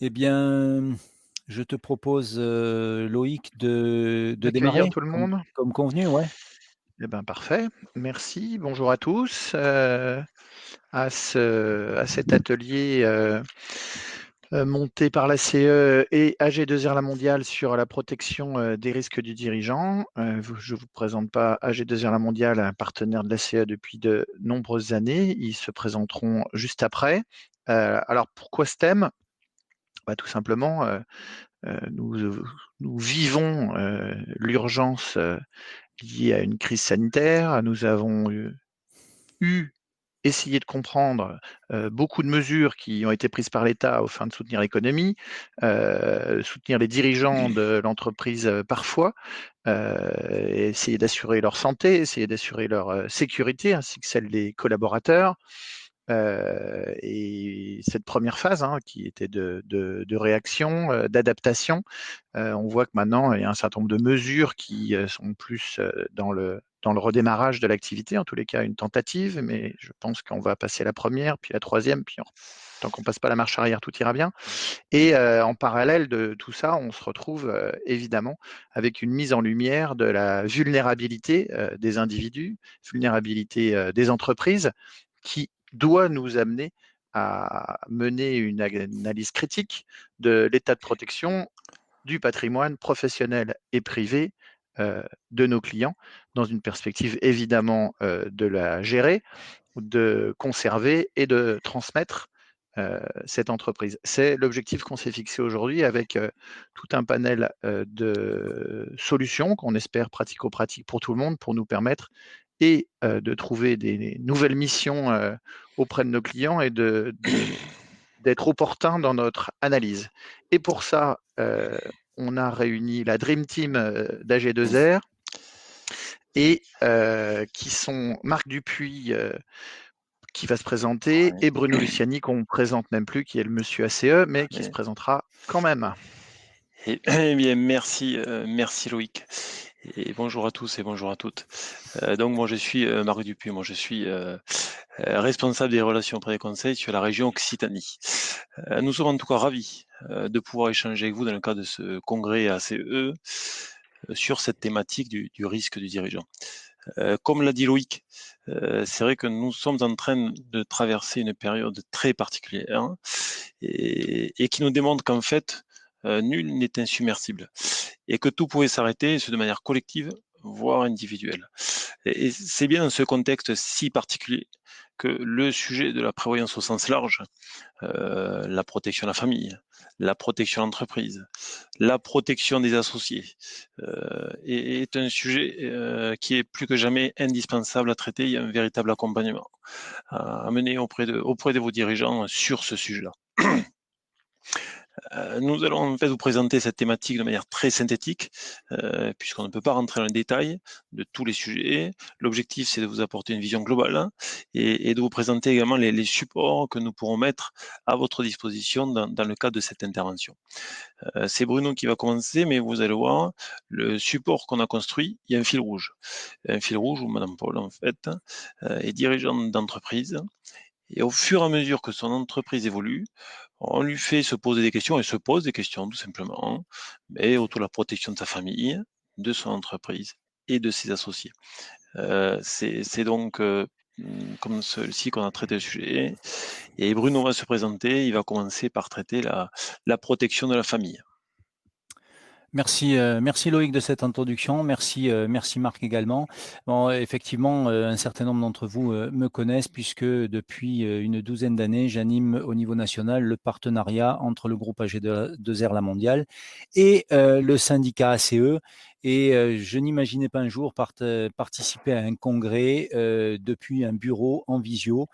Eh bien, je te propose, Loïc, de Accueillir démarrer tout le comme monde? comme convenu, ouais? Eh ben, parfait, merci. Bonjour à tous, à cet atelier, monté par la CE et AG2R La Mondiale sur la protection, des risques du dirigeant. Je vous présente pas AG2R La Mondiale, un partenaire de la CE depuis de nombreuses années. Ils se présenteront juste après. Alors pourquoi ce thème? Bah, tout simplement, nous vivons, l'urgence, liée à une crise sanitaire. Nous avons essayé de comprendre beaucoup de mesures qui ont été prises par l'État aux fins de soutenir l'économie, soutenir les dirigeants de l'entreprise parfois, essayer d'assurer leur santé, essayer d'assurer leur sécurité ainsi que celle des collaborateurs. Et cette première phase qui était de réaction, d'adaptation, on voit que maintenant, il y a un certain nombre de mesures qui sont plus dans le redémarrage de l'activité, en tous les cas une tentative, mais je pense qu'on va passer la première, puis la troisième, puis tant qu'on passe pas la marche arrière, tout ira bien. Et en parallèle de tout ça, on se retrouve évidemment avec une mise en lumière de la vulnérabilité des individus, vulnérabilité des entreprises, qui doit nous amener à mener une analyse critique de l'état de protection du patrimoine professionnel et privé de nos clients, dans une perspective évidemment de la gérer, de conserver et de transmettre cette entreprise. C'est l'objectif qu'on s'est fixé aujourd'hui avec tout un panel de solutions qu'on espère pratico-pratiques pour tout le monde pour nous permettre et de trouver des nouvelles missions auprès de nos clients et d'être opportun dans notre analyse. Et pour ça, on a réuni la Dream Team d'AG2R et qui sont Marc Dupuis, qui va se présenter, Ouais, et Bruno Luciani, qu'on ne présente même plus, qui est le monsieur ACE, mais qui se mais présentera quand même. eh bien merci, merci Loïc et bonjour à tous et bonjour à toutes. Donc moi je suis, Marc Dupuis, moi je suis, responsable des relations auprès des conseils sur la région Occitanie. Nous sommes en tout cas ravis, de pouvoir échanger avec vous dans le cadre de ce congrès ACE, sur cette thématique du risque du dirigeant. Comme l'a dit Loïc, c'est vrai que nous sommes en train de traverser une période très particulière et qui nous démontre qu'en fait, nul n'est insubmersible et que tout pouvait s'arrêter, et ce de manière collective, voire individuelle. Et c'est bien dans ce contexte si particulier que le sujet de la prévoyance au sens large, la protection de la famille, la protection de l'entreprise, la protection des associés, est un sujet qui est plus que jamais indispensable à traiter. Il y a un véritable accompagnement à mener auprès de vos dirigeants sur ce sujet-là. Nous allons en fait vous présenter cette thématique de manière très synthétique, puisqu'on ne peut pas rentrer dans le détail de tous les sujets. L'objectif, c'est de vous apporter une vision globale et de vous présenter également les supports que nous pourrons mettre à votre disposition dans le cadre de cette intervention. C'est Bruno qui va commencer, mais vous allez voir, le support qu'on a construit, il y a un fil rouge. Un fil rouge où Madame Paul, en fait, est dirigeante d'entreprise. Et au fur et à mesure que son entreprise évolue, on lui fait se poser des questions, et se pose des questions tout simplement, mais autour de la protection de sa famille, de son entreprise et de ses associés. C'est donc comme ceci qu'on a traité le sujet. Et Bruno va se présenter, il va commencer par traiter la protection de la famille. Merci, merci Loïc de cette introduction. Merci, merci Marc également. Bon, effectivement, un certain nombre d'entre vous me connaissent puisque depuis une douzaine d'années, j'anime au niveau national le partenariat entre le groupe AG2R La Mondiale et le syndicat ACE. Et je n'imaginais pas un jour participer à un congrès depuis un bureau en visio.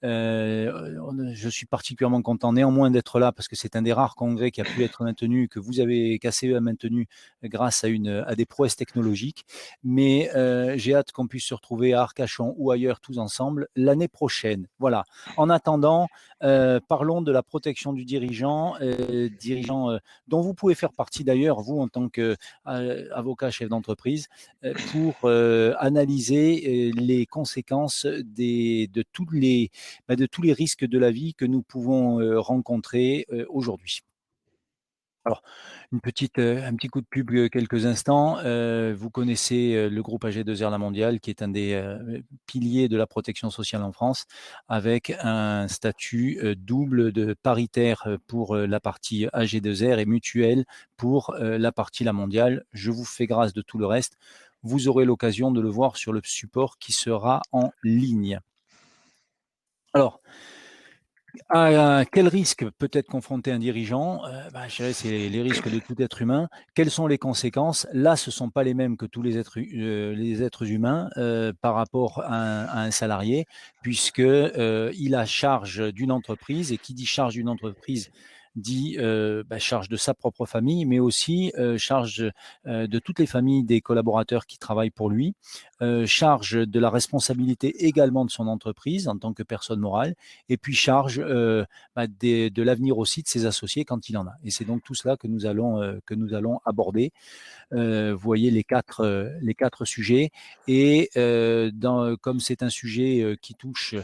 Je suis particulièrement content néanmoins d'être là parce que c'est un des rares congrès qui a pu être maintenu, que vous avez, qu'ACE a maintenu grâce à des prouesses technologiques. Mais j'ai hâte qu'on puisse se retrouver à Arcachon ou ailleurs tous ensemble l'année prochaine. Voilà. En attendant, parlons de la protection du dirigeant, dont vous pouvez faire partie d'ailleurs, vous en tant qu'avocat chef d'entreprise, pour analyser les conséquences de tous les risques de la vie que nous pouvons rencontrer aujourd'hui. Alors, un petit coup de pub, quelques instants. Vous connaissez le groupe AG2R La Mondiale, qui est un des piliers de la protection sociale en France, avec un statut double de paritaire pour la partie AG2R et mutuelle pour la partie La Mondiale. Je vous fais grâce de tout le reste. Vous aurez l'occasion de le voir sur le support qui sera en ligne. Alors, à quel risque peut être confronté un dirigeant? Je dirais c'est les risques de tout être humain. Quelles sont les conséquences? Là, ce ne sont pas les mêmes que tous les êtres humains, par rapport à un salarié, puisque, il a charge d'une entreprise et qui dit charge d'une entreprise dit, charge de sa propre famille, mais aussi, charge, de toutes les familles des collaborateurs qui travaillent pour lui, charge de la responsabilité également de son entreprise en tant que personne morale et puis charge de l'avenir aussi de ses associés quand il en a. Et c'est donc tout cela que nous allons aborder. Vous voyez les quatre sujets et comme c'est un sujet qui touche,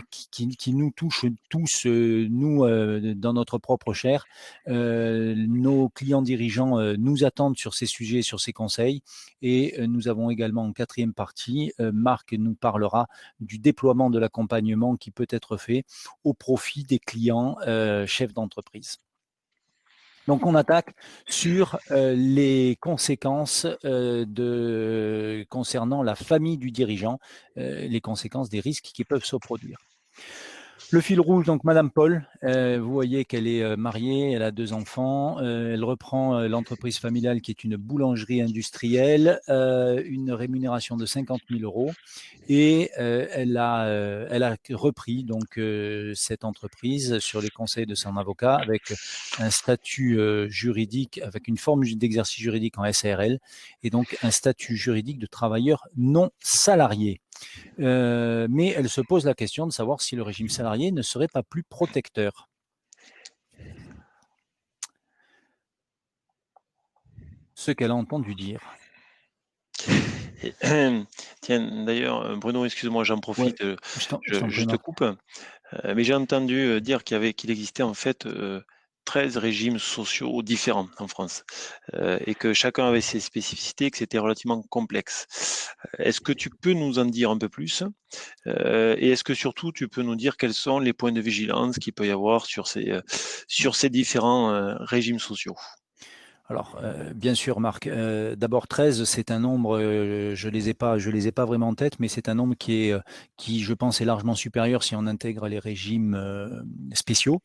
qui nous touche tous, nous, dans notre propre chair, nos clients dirigeants nous attendent sur ces sujets, sur ces conseils et nous avons également en quatrième partie, Marc nous parlera du déploiement de l'accompagnement qui peut être fait au profit des clients chefs d'entreprise. Donc, on attaque sur les conséquences concernant la famille du dirigeant, les conséquences des risques qui peuvent se produire. Le fil rouge, donc Madame Paul, vous voyez qu'elle est mariée, elle a 2 enfants, elle reprend l'entreprise familiale qui est une boulangerie industrielle, une rémunération de 50 000 € et elle a repris donc cette entreprise sur les conseils de son avocat avec un statut juridique, avec une forme d'exercice juridique en SARL et donc un statut juridique de travailleur non salarié. Mais elle se pose la question de savoir si le régime salarié ne serait pas plus protecteur. Ce qu'elle a entendu dire. Tiens, d'ailleurs, Bruno, excuse-moi, j'en profite, Ouais, je te coupe, mais j'ai entendu dire qu'il existait en fait 13 régimes sociaux différents en France et que chacun avait ses spécificités, que c'était relativement complexe. Est-ce que tu peux nous en dire un peu plus et est-ce que surtout tu peux nous dire quels sont les points de vigilance qu'il peut y avoir sur ces différents régimes sociaux? Alors, bien sûr, Marc. D'abord 13, c'est un nombre, je les ai pas vraiment en tête, mais c'est un nombre qui, je pense, est largement supérieur si on intègre les régimes spéciaux.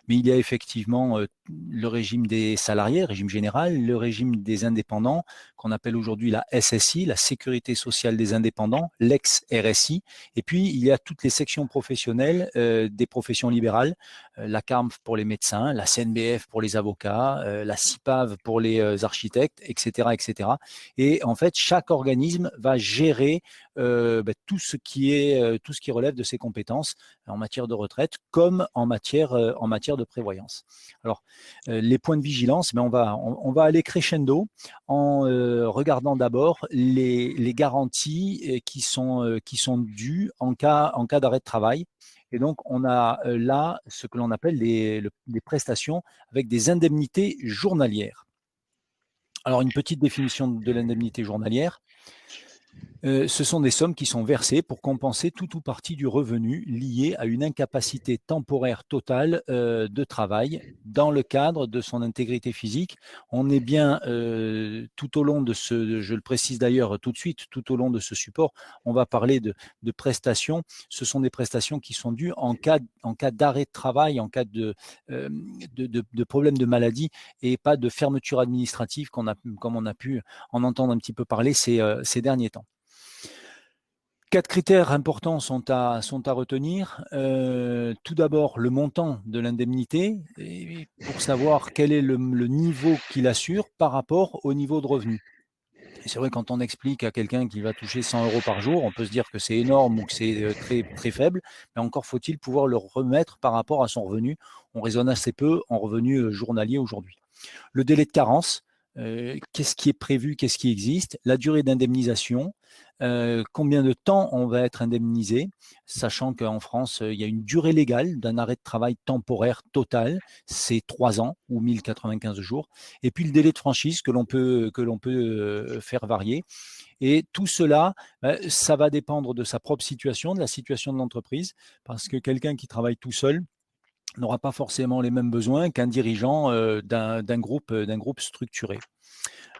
Mais il y a effectivement le régime des salariés, régime général, le régime des indépendants, qu'on appelle aujourd'hui la SSI, la Sécurité sociale des indépendants, l'ex-RSI. Et puis, il y a toutes les sections professionnelles des professions libérales, la CARMF pour les médecins, la CNBF pour les avocats, la CIPAV pour les architectes, etc., etc. Et en fait, chaque organisme va gérer tout ce qui relève de ses compétences en matière de retraite comme en matière de prévoyance. Alors, les points de vigilance, on va aller crescendo en regardant d'abord les garanties qui sont dues en cas d'arrêt de travail. Et donc, on a là ce que l'on appelle des prestations avec des indemnités journalières. Alors, une petite définition de l'indemnité journalière. Ce sont des sommes qui sont versées pour compenser tout ou partie du revenu lié à une incapacité temporaire totale de travail dans le cadre de son intégrité physique. On est bien tout au long de je le précise d'ailleurs tout de suite, tout au long de ce support, on va parler de prestations. Ce sont des prestations qui sont dues en cas d'arrêt de travail, en cas de problème de maladie et pas de fermeture administrative comme on a pu en entendre un petit peu parler ces derniers temps. 4 critères importants sont à retenir. Tout d'abord, le montant de l'indemnité pour savoir quel est le niveau qu'il assure par rapport au niveau de revenu. Et c'est vrai, quand on explique à quelqu'un qu'il va toucher 100 € par jour, on peut se dire que c'est énorme ou que c'est très, très faible, mais encore faut-il pouvoir le remettre par rapport à son revenu. On raisonne assez peu en revenu journalier aujourd'hui. Le délai de carence, qu'est-ce qui est prévu, qu'est-ce qui existe, la durée d'indemnisation, combien de temps on va être indemnisé, sachant qu'en France, il y a une durée légale d'un arrêt de travail temporaire total, c'est 3 ans ou 1095 jours, et puis le délai de franchise que l'on peut faire varier. Et tout cela, ça va dépendre de sa propre situation, de la situation de l'entreprise, parce que quelqu'un qui travaille tout seul n'aura pas forcément les mêmes besoins qu'un dirigeant d'un groupe structuré.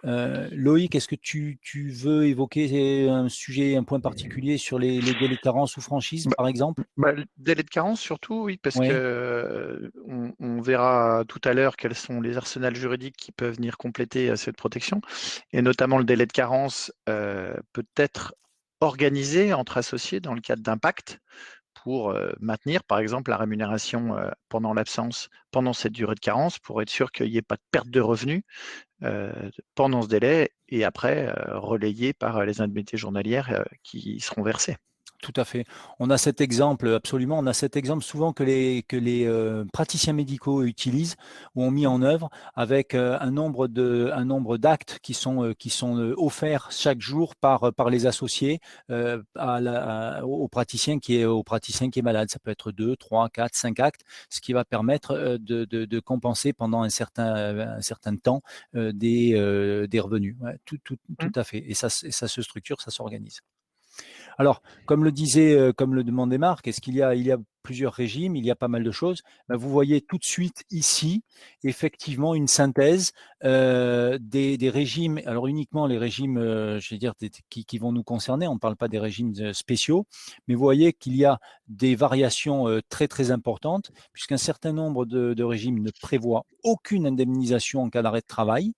Loïc, est-ce que tu veux évoquer un sujet, un point particulier sur les délais de carence ou franchise, par exemple? Le délai de carence surtout, oui, parce Oui. que on verra tout à l'heure quels sont les arsenals juridiques qui peuvent venir compléter cette protection, et notamment le délai de carence peut être organisé entre associés dans le cadre d'un pacte pour maintenir, par exemple, la rémunération pendant l'absence, pendant cette durée de carence, pour être sûr qu'il n'y ait pas de perte de revenus pendant ce délai, et après relayé par les indemnités journalières qui seront versées. Tout à fait. On a cet exemple, absolument, on a cet exemple souvent que les praticiens médicaux utilisent ou ont mis en œuvre avec un nombre d'actes qui sont offerts chaque jour par les associés au praticien qui est malade. Ça peut être 2, 3, 4, 5 actes, ce qui va permettre de compenser pendant un certain temps des revenus. Ouais, tout à fait. Et ça se structure, ça s'organise. Alors, comme le demandait Marc, il y a plusieurs régimes, il y a pas mal de choses. Vous voyez tout de suite ici, effectivement, une synthèse des régimes, alors uniquement les régimes, je vais dire, qui vont nous concerner, on ne parle pas des régimes spéciaux, mais vous voyez qu'il y a des variations très très importantes, puisqu'un certain nombre de régimes ne prévoient aucune indemnisation en cas d'arrêt de travail,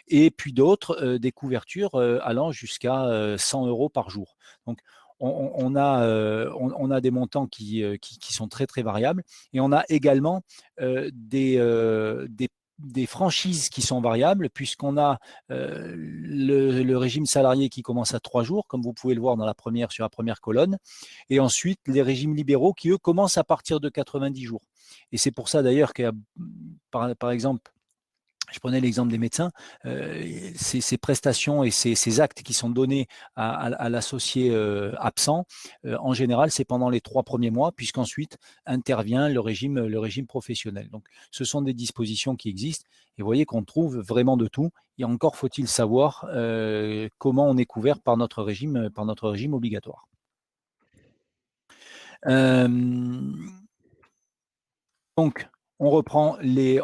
et puis d'autres, des couvertures allant jusqu'à 100 € par jour. Donc, on a des montants qui sont très très variables, et on a également des franchises qui sont variables, puisqu'on a le régime salarié qui commence à 3 jours, comme vous pouvez le voir sur la première colonne, et ensuite les régimes libéraux qui, eux, commencent à partir de 90 jours. Et c'est pour ça d'ailleurs qu'il y a, par exemple, je prenais l'exemple des médecins, ces prestations et ces actes qui sont donnés à l'associé absent, en général, c'est pendant les 3 premiers mois, puisqu'ensuite intervient le régime professionnel. Donc, ce sont des dispositions qui existent, et vous voyez qu'on trouve vraiment de tout. Et encore faut-il savoir comment on est couvert par notre régime obligatoire. Donc, on reprend les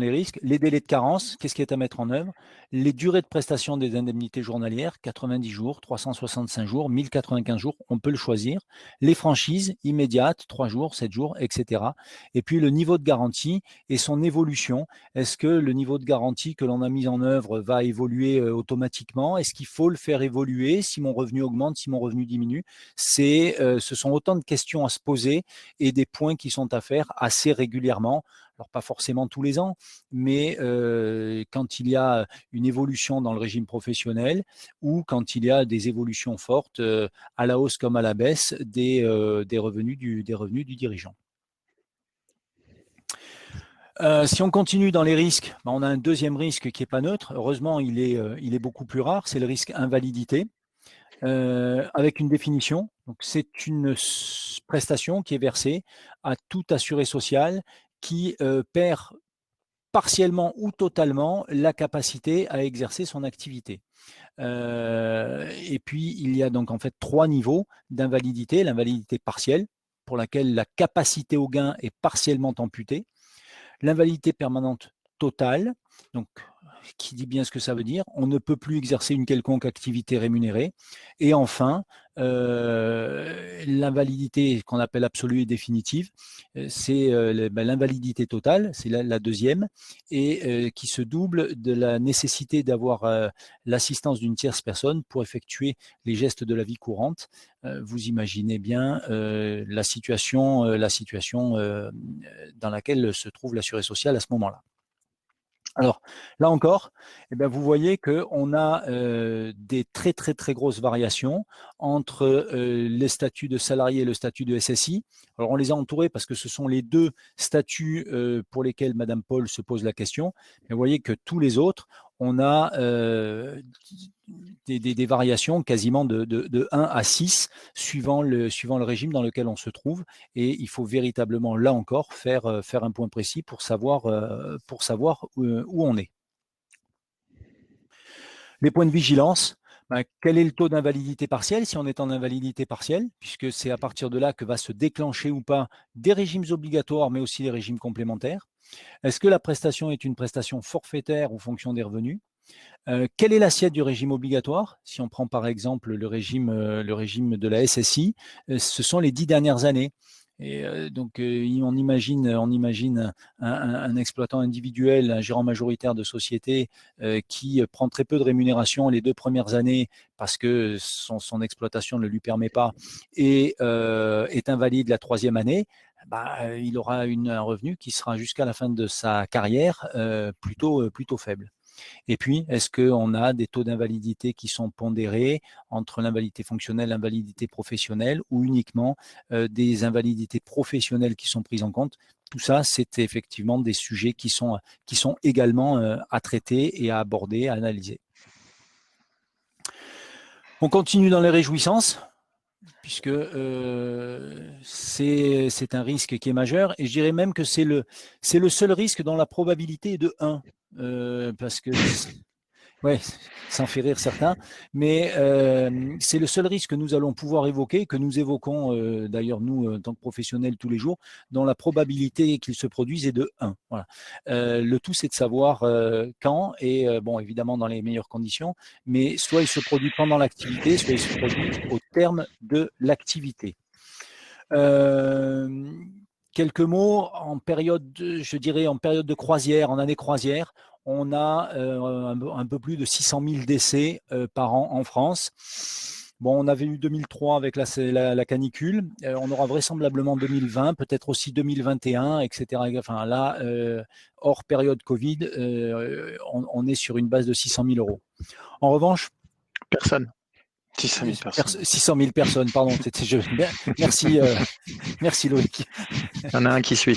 risques, les délais de carence, qu'est-ce qui est à mettre en œuvre, les durées de prestation des indemnités journalières, 90 jours, 365 jours, 1095 jours, on peut le choisir, les franchises immédiates, 3 jours, 7 jours, etc. Et puis le niveau de garantie et son évolution. Est-ce que le niveau de garantie que l'on a mis en œuvre va évoluer automatiquement? Est-ce qu'il faut le faire évoluer si mon revenu augmente, si mon revenu diminue? Ce sont autant de questions à se poser et des points qui sont à faire assez régulièrement. Alors, pas forcément tous les ans, mais quand il y a une évolution dans le régime professionnel, ou quand il y a des évolutions fortes à la hausse comme à la baisse des revenus du dirigeant. Si on continue dans les risques, on a un deuxième risque qui n'est pas neutre. Heureusement, il est beaucoup plus rare, c'est le risque invalidité. Avec une définition. Donc, c'est une prestation qui est versée à tout assuré social qui perd partiellement ou totalement la capacité à exercer son activité. Et puis, il y a donc en fait 3 niveaux d'invalidité. L'invalidité partielle, pour laquelle la capacité au gain est partiellement amputée. L'invalidité permanente totale, donc qui dit bien ce que ça veut dire, on ne peut plus exercer une quelconque activité rémunérée. Et enfin, l'invalidité qu'on appelle absolue et définitive, c'est l'invalidité totale, c'est la deuxième, et qui se double de la nécessité d'avoir l'assistance d'une tierce personne pour effectuer les gestes de la vie courante. Vous imaginez bien la situation dans laquelle se trouve l'assuré social à ce moment-là. Alors, là encore, vous voyez qu'on a des très, très, très grosses variations entre les statuts de salarié et le statut de SSI. Alors, on les a entourés parce que ce sont les 2 statuts pour lesquels Madame Paul se pose la question. Mais vous voyez que tous les autres on a des variations quasiment de 1 à 6 suivant le régime dans lequel on se trouve. Et il faut véritablement, là encore, faire un point précis pour savoir où on est. Les points de vigilance, quel est le taux d'invalidité partielle si on est en invalidité partielle, puisque c'est à partir de là que va se déclencher ou pas des régimes obligatoires, mais aussi des régimes complémentaires. Est-ce que la prestation est une prestation forfaitaire ou fonction des revenus? Quelle est l'assiette du régime obligatoire? Si on prend par exemple le régime de la SSI, ce sont les 10 dernières années. Et donc, on imagine un exploitant individuel, un gérant majoritaire de société qui prend très peu de rémunération les 2 premières années parce que son exploitation ne le lui permet pas et est invalide la 3e année. Il aura un revenu qui sera jusqu'à la fin de sa carrière plutôt faible. Et puis, est-ce qu'on a des taux d'invalidité qui sont pondérés entre l'invalidité fonctionnelle et l'invalidité professionnelle ou uniquement des invalidités professionnelles qui sont prises en compte? Tout ça, c'est effectivement des sujets qui sont également à traiter et à aborder, à analyser. On continue dans les réjouissances, puisque c'est un risque qui est majeur, et je dirais même que c'est le seul risque dont la probabilité est de 1, parce que ouais, ça en fait rire certains, mais c'est le seul risque que nous allons pouvoir évoquer, que nous évoquons d'ailleurs nous en tant que professionnels tous les jours, dont la probabilité qu'il se produise est de 1. Voilà. Le tout, c'est de savoir quand et bon, évidemment dans les meilleures conditions, mais soit il se produit pendant l'activité, soit il se produit au terme de l'activité. Quelques mots en période, je dirais en période de croisière, en année croisière, on a un peu plus de 600 000 décès par an en France. Bon, on avait eu 2003 avec la canicule, on aura vraisemblablement 2020, peut-être aussi 2021, etc. Enfin là, hors période Covid, on est sur une base de 600 000 euros. En revanche, personne. 600 000 personnes. 600 000 personnes, pardon. Merci, merci Loïc. Il y en a un qui suit.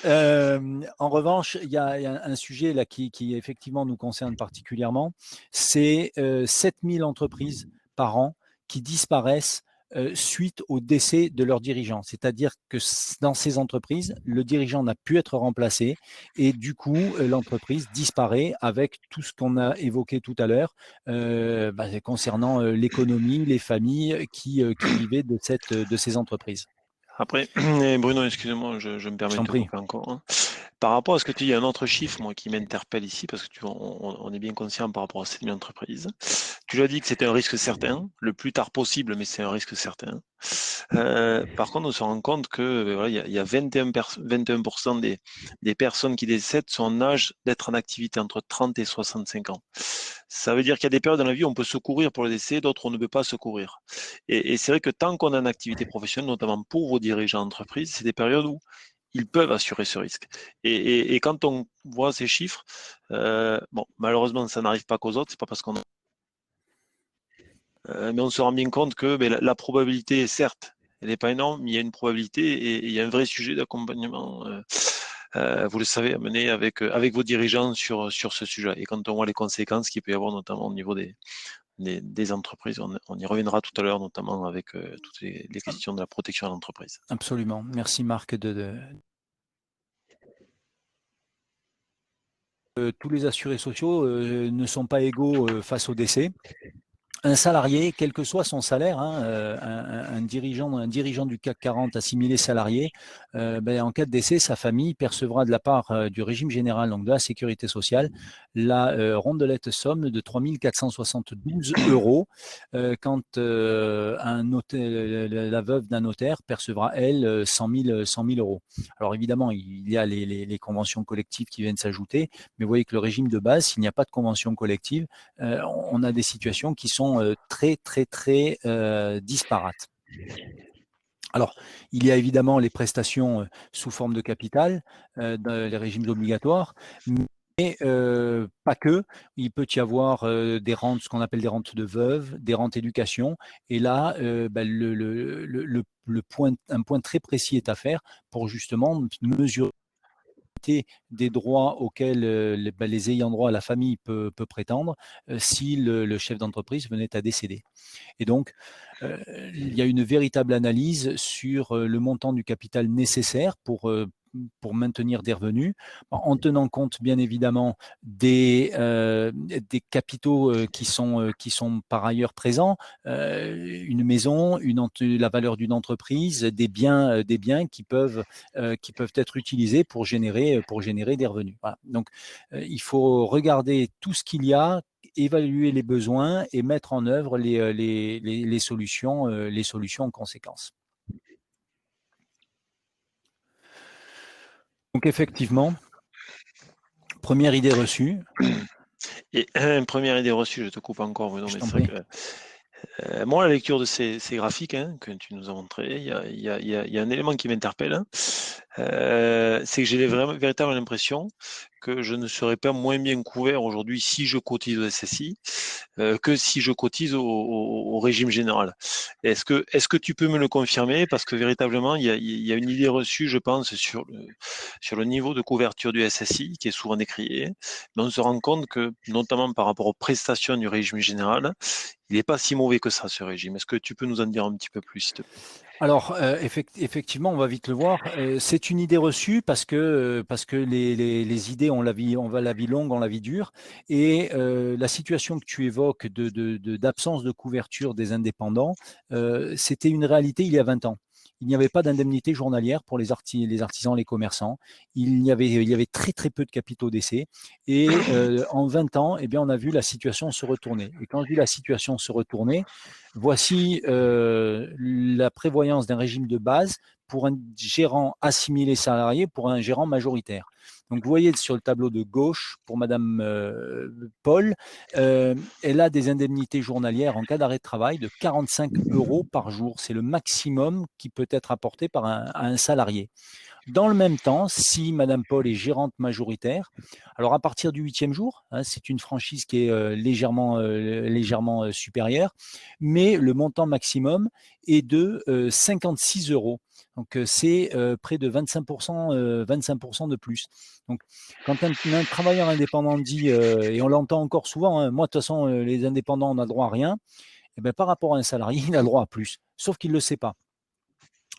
En revanche, il y a un sujet là qui effectivement nous concerne particulièrement, c'est 7000 entreprises par an qui disparaissent suite au décès de leurs dirigeants. C'est-à-dire que dans ces entreprises, le dirigeant n'a pu être remplacé et du coup, l'entreprise disparaît avec tout ce qu'on a évoqué tout à l'heure concernant l'économie, les familles qui vivaient de ces entreprises. Après, Bruno, excusez-moi, je me permets de te couper encore. Hein. Par rapport à ce que tu dis, il y a un autre chiffre moi, qui m'interpelle ici, parce que on est bien conscient par rapport à cette entreprise. Tu l'as dit que c'était un risque certain, le plus tard possible, mais c'est un risque certain. Par contre, on se rend compte que voilà, il y a 21% des personnes qui décèdent sont en âge d'être en activité entre 30 et 65 ans. Ça veut dire qu'il y a des périodes dans la vie où on peut secourir pour le décès, d'autres on ne peut pas secourir. Et c'est vrai que tant qu'on a une activité professionnelle, notamment pour vos dirigeants d'entreprise, c'est des périodes où ils peuvent assurer ce risque. Et quand on voit ces chiffres, bon, malheureusement, ça n'arrive pas qu'aux autres, c'est pas parce qu'on mais on se rend bien compte que la probabilité, certes, elle n'est pas énorme, mais il y a une probabilité et il y a un vrai sujet d'accompagnement, vous le savez, à mener avec vos dirigeants sur ce sujet. Et quand on voit les conséquences qu'il peut y avoir, notamment au niveau des entreprises, on y reviendra tout à l'heure, notamment avec toutes les questions de la protection à l'entreprise. Absolument. Merci Marc tous les assurés sociaux ne sont pas égaux face au décès. Un salarié, quel que soit son salaire, un dirigeant du CAC 40 assimilé salarié, en cas de décès, sa famille percevra de la part du régime général, donc de la sécurité sociale, la rondelette somme de 3 472 euros, quand la veuve d'un notaire percevra, elle, 100 000 euros. Alors évidemment, il y a les conventions collectives qui viennent s'ajouter, mais vous voyez que le régime de base, s'il n'y a pas de convention collective, on a des situations qui sont très disparates. Alors, il y a évidemment les prestations sous forme de capital, dans les régimes obligatoires, mais pas que. Il peut y avoir des rentes, ce qu'on appelle des rentes de veuve, des rentes éducation, et là, un point très précis est à faire pour justement mesurer l'intégralité des droits auxquels les ayants droit, la famille peut prétendre si le chef d'entreprise venait à décéder. Et donc, il y a une véritable analyse sur le montant du capital nécessaire pour maintenir des revenus, en tenant compte bien évidemment des capitaux qui sont par ailleurs présents, une maison, la valeur d'une entreprise, des biens qui peuvent être utilisés pour générer des revenus. Voilà. Donc, il faut regarder tout ce qu'il y a, évaluer les besoins et mettre en œuvre les solutions en conséquence. Donc effectivement, première idée reçue. Et première idée reçue, je te coupe encore, mais non, mais Je t'en c'est vrai prie. que moi, la lecture de ces graphiques que tu nous as montrés, il y a un élément qui m'interpelle, c'est que j'ai véritablement l'impression que je ne serais pas moins bien couvert aujourd'hui si je cotise au SSI que si je cotise au régime général. Est-ce que tu peux me le confirmer? Parce que véritablement, il y a une idée reçue, je pense, sur le niveau de couverture du SSI qui est souvent décrié, mais on se rend compte que, notamment par rapport aux prestations du régime général, il n'est pas si mauvais que ça, ce régime. Est-ce que tu peux nous en dire un petit peu plus, s'il te plaît? Alors, effectivement, on va vite le voir. C'est une idée reçue parce que les idées ont la vie longue, ont la vie dure. Et la situation que tu évoques d'absence de couverture des indépendants, c'était une réalité il y a 20 ans. Il n'y avait pas d'indemnité journalière pour les artisans, les commerçants. Il y avait très très peu de capitaux d'essai. Et en 20 ans, eh bien, on a vu la situation se retourner. Et quand je dis la situation se retourner, voici la prévoyance d'un régime de base pour un gérant assimilé salarié, pour un gérant majoritaire. Donc, vous voyez sur le tableau de gauche, pour Madame Paul, elle a des indemnités journalières en cas d'arrêt de travail de 45 € par jour. C'est le maximum qui peut être apporté par un salarié. Dans le même temps, si Madame Paul est gérante majoritaire, alors à partir du 8e jour, c'est une franchise qui est légèrement supérieure, mais le montant maximum est de 56 €. Donc c'est près de 25% de plus. Donc quand un travailleur indépendant dit, et on l'entend encore souvent, moi de toute façon les indépendants on n'a droit à rien, et bien, par rapport à un salarié, il a le droit à plus, sauf qu'il ne le sait pas.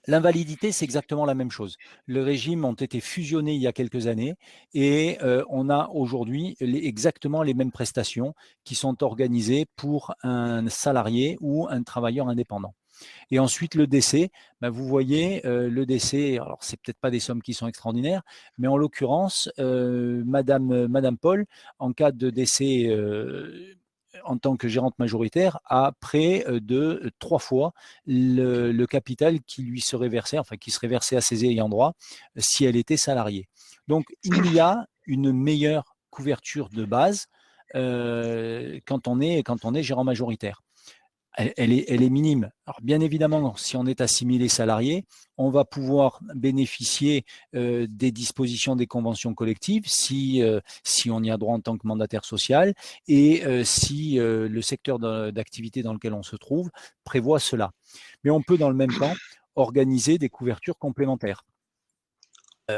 L'invalidité, c'est exactement la même chose. Les régimes ont été fusionnés il y a quelques années et on a aujourd'hui exactement les mêmes prestations qui sont organisées pour un salarié ou un travailleur indépendant. Et ensuite, le décès, vous voyez, le décès, alors c'est peut-être pas des sommes qui sont extraordinaires, mais en l'occurrence, Madame Paul, en cas de décès en tant que gérante majoritaire, a près de 3 fois le capital qui lui serait versé, enfin qui serait versé à ses ayants droit si elle était salariée. Donc, il y a une meilleure couverture de base quand on est gérant majoritaire. Elle est minime. Alors, bien évidemment, si on est assimilé salarié, on va pouvoir bénéficier des dispositions des conventions collectives si on y a droit en tant que mandataire social et si le secteur d'activité dans lequel on se trouve prévoit cela. Mais on peut dans le même temps organiser des couvertures complémentaires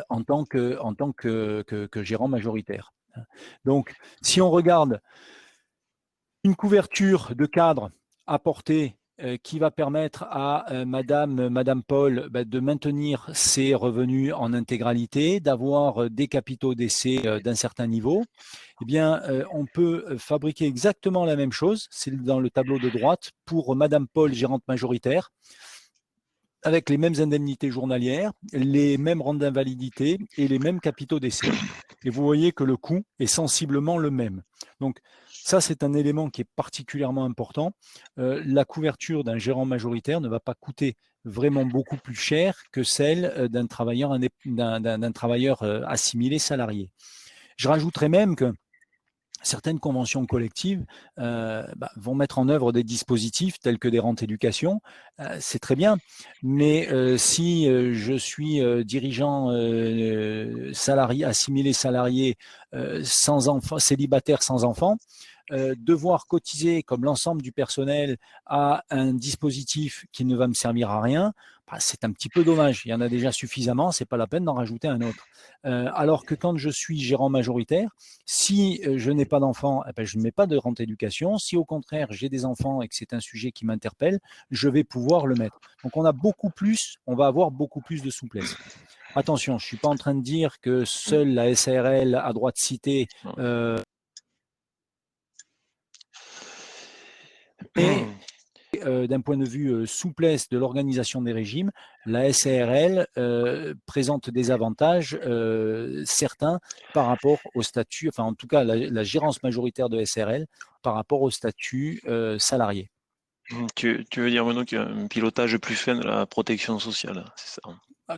en tant que gérant majoritaire. Donc, si on regarde une couverture de cadre apportée qui va permettre à Madame Paul de maintenir ses revenus en intégralité, d'avoir des capitaux d'essai d'un certain niveau, eh bien, on peut fabriquer exactement la même chose, c'est dans le tableau de droite, pour Madame Paul, gérante majoritaire, avec les mêmes indemnités journalières, les mêmes rentes d'invalidité et les mêmes capitaux d'essai. Et vous voyez que le coût est sensiblement le même. Donc, ça, c'est un élément qui est particulièrement important. La couverture d'un gérant majoritaire ne va pas coûter vraiment beaucoup plus cher que celle d'un travailleur assimilé salarié. Je rajouterais même que certaines conventions collectives vont mettre en œuvre des dispositifs tels que des rentes éducation. C'est très bien, mais si je suis dirigeant salarié, assimilé salarié, sans enfant, célibataire sans enfant, devoir cotiser comme l'ensemble du personnel à un dispositif qui ne va me servir à rien, c'est un petit peu dommage. Il y en a déjà suffisamment, c'est pas la peine d'en rajouter un autre. Alors que quand je suis gérant majoritaire, si je n'ai pas d'enfants, eh ben, je ne mets pas de rente éducation. Si au contraire j'ai des enfants et que c'est un sujet qui m'interpelle, je vais pouvoir le mettre. Donc on va avoir beaucoup plus de souplesse. Attention, je ne suis pas en train de dire que seule la SARL a droit de citer, mais d'un point de vue souplesse de l'organisation des régimes, la SARL présente des avantages certains par rapport au statut, enfin en tout cas la gérance majoritaire de SARL par rapport au statut salarié. Tu veux dire maintenant qu'il y a un pilotage plus fin de la protection sociale, c'est ça?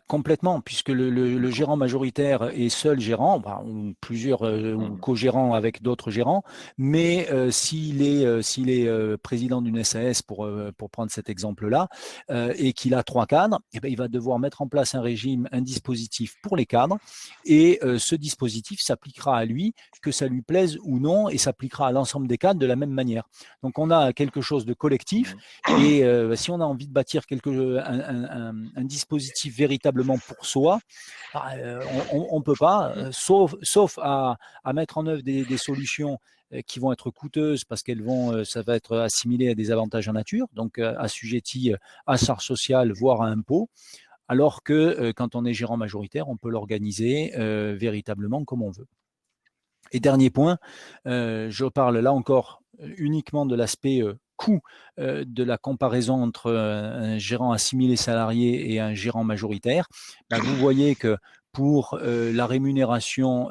Complètement, puisque le gérant majoritaire est seul gérant, ou plusieurs ou co-gérants avec d'autres gérants, mais s'il est président d'une SAS, pour prendre cet exemple-là, et qu'il a 3 cadres, eh ben, il va devoir mettre en place un dispositif pour les cadres, et ce dispositif s'appliquera à lui, que ça lui plaise ou non, et s'appliquera à l'ensemble des cadres de la même manière. Donc on a quelque chose de collectif, et si on a envie de bâtir un dispositif véritablement pour soi, on ne peut pas, sauf à mettre en œuvre des solutions qui vont être coûteuses parce ça va être assimilé à des avantages en nature, donc assujetti à charges sociales, voire à impôts, alors que quand on est gérant majoritaire, on peut l'organiser véritablement comme on veut. Et dernier point, je parle là encore uniquement de l'aspect coût de la comparaison entre un gérant assimilé salarié et un gérant majoritaire. Vous voyez que pour la rémunération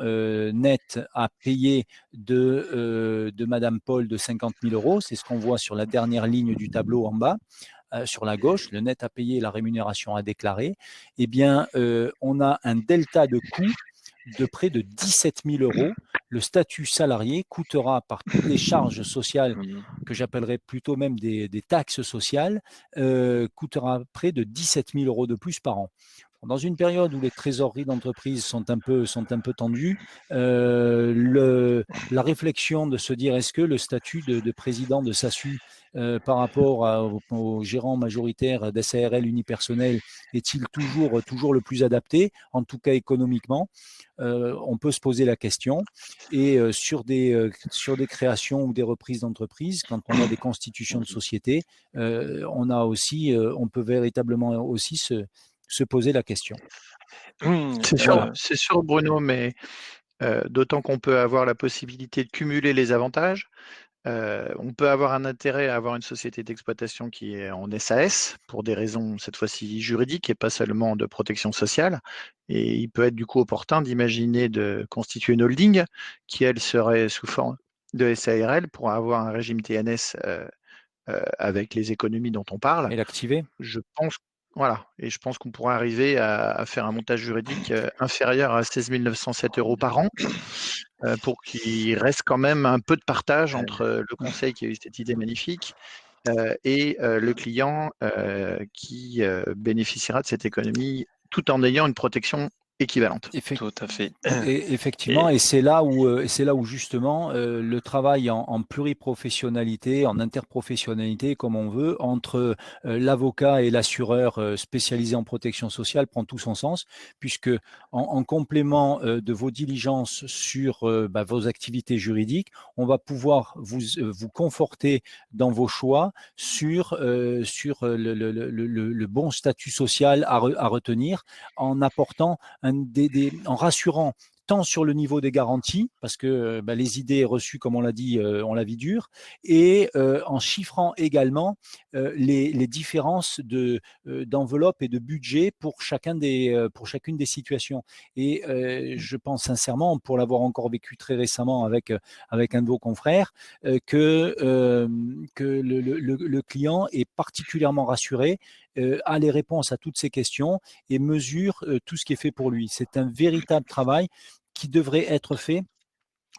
nette à payer de Madame Paul de 50 000 €, c'est ce qu'on voit sur la dernière ligne du tableau en bas, sur la gauche, le net à payer et la rémunération à déclarer, eh bien, on a un delta de coût de près de 17 000 €. Le statut salarié coûtera, par toutes les charges sociales, que j'appellerais plutôt même des taxes sociales, coûtera près de 17 000 € de plus par an. Dans une période où les trésoreries d'entreprise sont un peu tendues, la réflexion de se dire est-ce que le statut de président de SASU par rapport au gérant majoritaire d'SARL unipersonnel est-il toujours le plus adapté, en tout cas économiquement? On peut se poser la question, et sur des créations ou des reprises d'entreprises, quand on a des constitutions de société, on peut véritablement aussi se poser la question. C'est sûr, Bruno, mais d'autant qu'on peut avoir la possibilité de cumuler les avantages. On peut avoir un intérêt à avoir une société d'exploitation qui est en SAS pour des raisons cette fois-ci juridiques et pas seulement de protection sociale. Et il peut être du coup opportun d'imaginer de constituer une holding qui, elle, serait sous forme de SARL pour avoir un régime TNS avec les économies dont on parle. Et l'activer. Je pense, voilà, et je pense qu'on pourrait arriver à faire un montage juridique inférieur à 16 907 € par an, pour qu'il reste quand même un peu de partage entre le conseil qui a eu cette idée magnifique et le client qui bénéficiera de cette économie tout en ayant une protection équivalente. Tout à fait. Et effectivement, et c'est là où justement le travail en pluriprofessionnalité, en interprofessionnalité, comme on veut, entre l'avocat et l'assureur spécialisé en protection sociale prend tout son sens, puisque en complément de vos diligences sur vos activités juridiques, on va pouvoir vous conforter dans vos choix sur le bon statut social à retenir, en apportant en rassurant tant sur le niveau des garanties, parce que les idées reçues, comme on l'a dit, on la vie dure, et en chiffrant également les différences d'enveloppe et de budget pour chacune des situations. Et je pense sincèrement, pour l'avoir encore vécu très récemment avec un de vos confrères, que le client est particulièrement rassuré, a les réponses à toutes ces questions et mesure tout ce qui est fait pour lui. C'est un véritable travail qui devrait être fait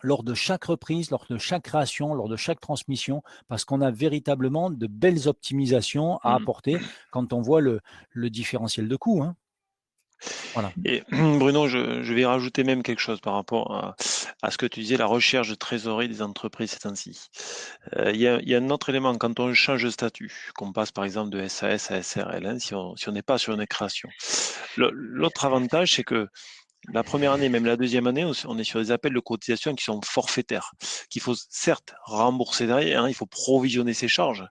lors de chaque reprise, lors de chaque création, lors de chaque transmission, parce qu'on a véritablement de belles optimisations à apporter quand on voit le différentiel de coût. Voilà. Et Bruno, je vais rajouter même quelque chose par rapport à ce que tu disais, la recherche de trésorerie des entreprises ces temps-ci. Il y a un autre élément, quand on change de statut, qu'on passe par exemple de SAS à SRL, hein, si on n'est pas sur une création. L'autre avantage, c'est que la première année, même la deuxième année, on est sur des appels de cotisation qui sont forfaitaires, qu'il faut certes rembourser derrière, hein, il faut provisionner ses charges,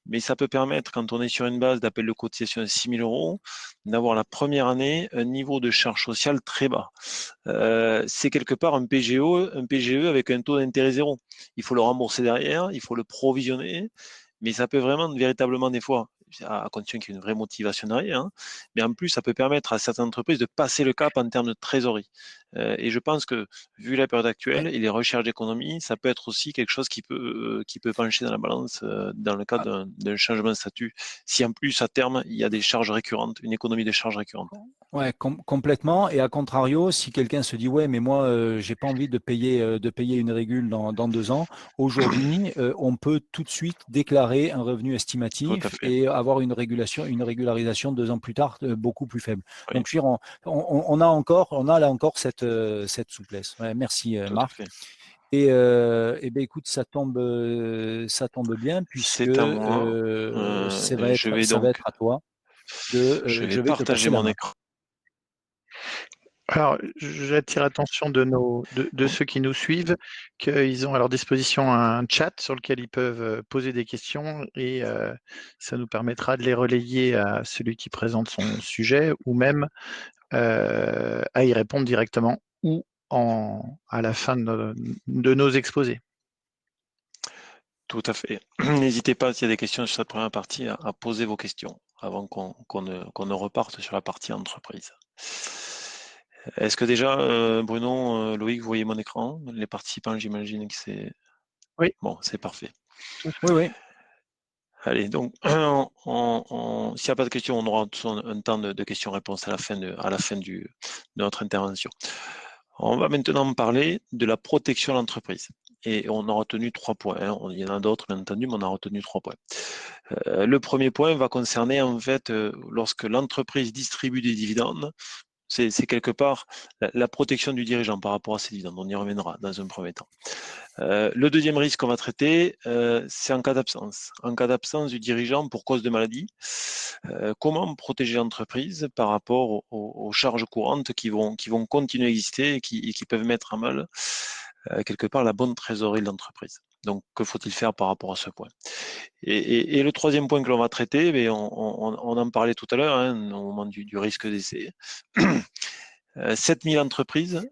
mais ça peut permettre, quand on est sur une base d'appel de cotisation de 6 000 €, d'avoir la première année un niveau de charge sociale très bas. C'est quelque part un PGE avec un taux d'intérêt zéro. Il faut le rembourser derrière, il faut le provisionner, mais ça peut vraiment véritablement des fois, à condition qu'il y ait une vraie motivation derrière, hein, mais en plus ça peut permettre à certaines entreprises de passer le cap en termes de trésorerie. Et je pense que vu la période actuelle et les recherches d'économie, ça peut être aussi quelque chose qui peut pencher dans la balance dans le cadre d'un changement de statut. Si en plus à terme il y a des charges récurrentes, une économie de charges récurrentes. Ouais, complètement. Et à contrario, si quelqu'un se dit ouais, mais moi, j'ai pas envie de payer une régule dans 2 ans. Aujourd'hui, on peut tout de suite déclarer un revenu Tout à estimatif fait. et avoir une régularisation 2 ans plus tard beaucoup plus faible. Oui. Donc, je veux dire, on a là encore cette souplesse. Ouais, merci Tout à Marc. fait. Et ben écoute, ça tombe bien puisque C'est à moi. ça va Et je vais être donc, à toi je vais je vais te partager passer la mon main. écran. Alors, j'attire l'attention de ceux qui nous suivent qu'ils ont à leur disposition un chat sur lequel ils peuvent poser des questions et ça nous permettra de les relayer à celui qui présente son sujet ou même à y répondre directement ou à la fin de nos exposés. Tout à fait. N'hésitez pas, s'il y a des questions sur cette première partie, à poser vos questions avant qu'on ne reparte sur la partie entreprise. Est-ce que déjà, Bruno, Loïc, vous voyez mon écran? Les participants, j'imagine que c'est... Oui. Bon, c'est parfait. Oui, oui. Allez, donc, s'il n'y a pas de questions, on aura un temps de questions-réponses à la fin de notre intervention. On va maintenant parler de la protection de l'entreprise. Et on a retenu 3 points. Hein. Il y en a d'autres, bien entendu, mais on a retenu 3 points. Le premier point va concerner, en fait, lorsque l'entreprise distribue des dividendes, c'est quelque part la protection du dirigeant par rapport à ces dividendes. On y reviendra dans un premier temps. Le deuxième risque qu'on va traiter, c'est en cas d'absence. En cas d'absence du dirigeant pour cause de maladie, comment protéger l'entreprise par rapport aux charges courantes qui vont continuer à exister et qui peuvent mettre à mal quelque part la bonne trésorerie de l'entreprise. Donc, que faut-il faire par rapport à ce point? Et le troisième point que l'on va traiter, mais on en parlait tout à l'heure, hein, au moment du risque d'essai. 7000 entreprises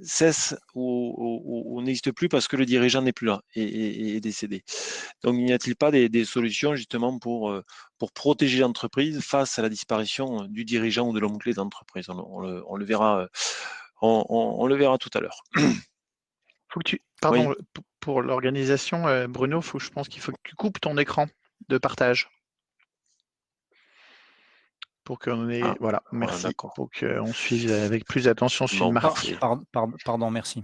cessent ou n'existent plus parce que le dirigeant n'est plus là et est décédé. Donc, n'y a-t-il pas des solutions justement pour protéger l'entreprise face à la disparition du dirigeant ou de l'homme clé d'entreprise? On le verra, on le verra tout à l'heure. Faut que Oui. pour l'organisation, Bruno, je pense qu'il faut que tu coupes ton écran de partage. Pour qu'on ait, voilà, merci, pour qu'on suive avec plus d'attention celui de Marc. Pardon, merci.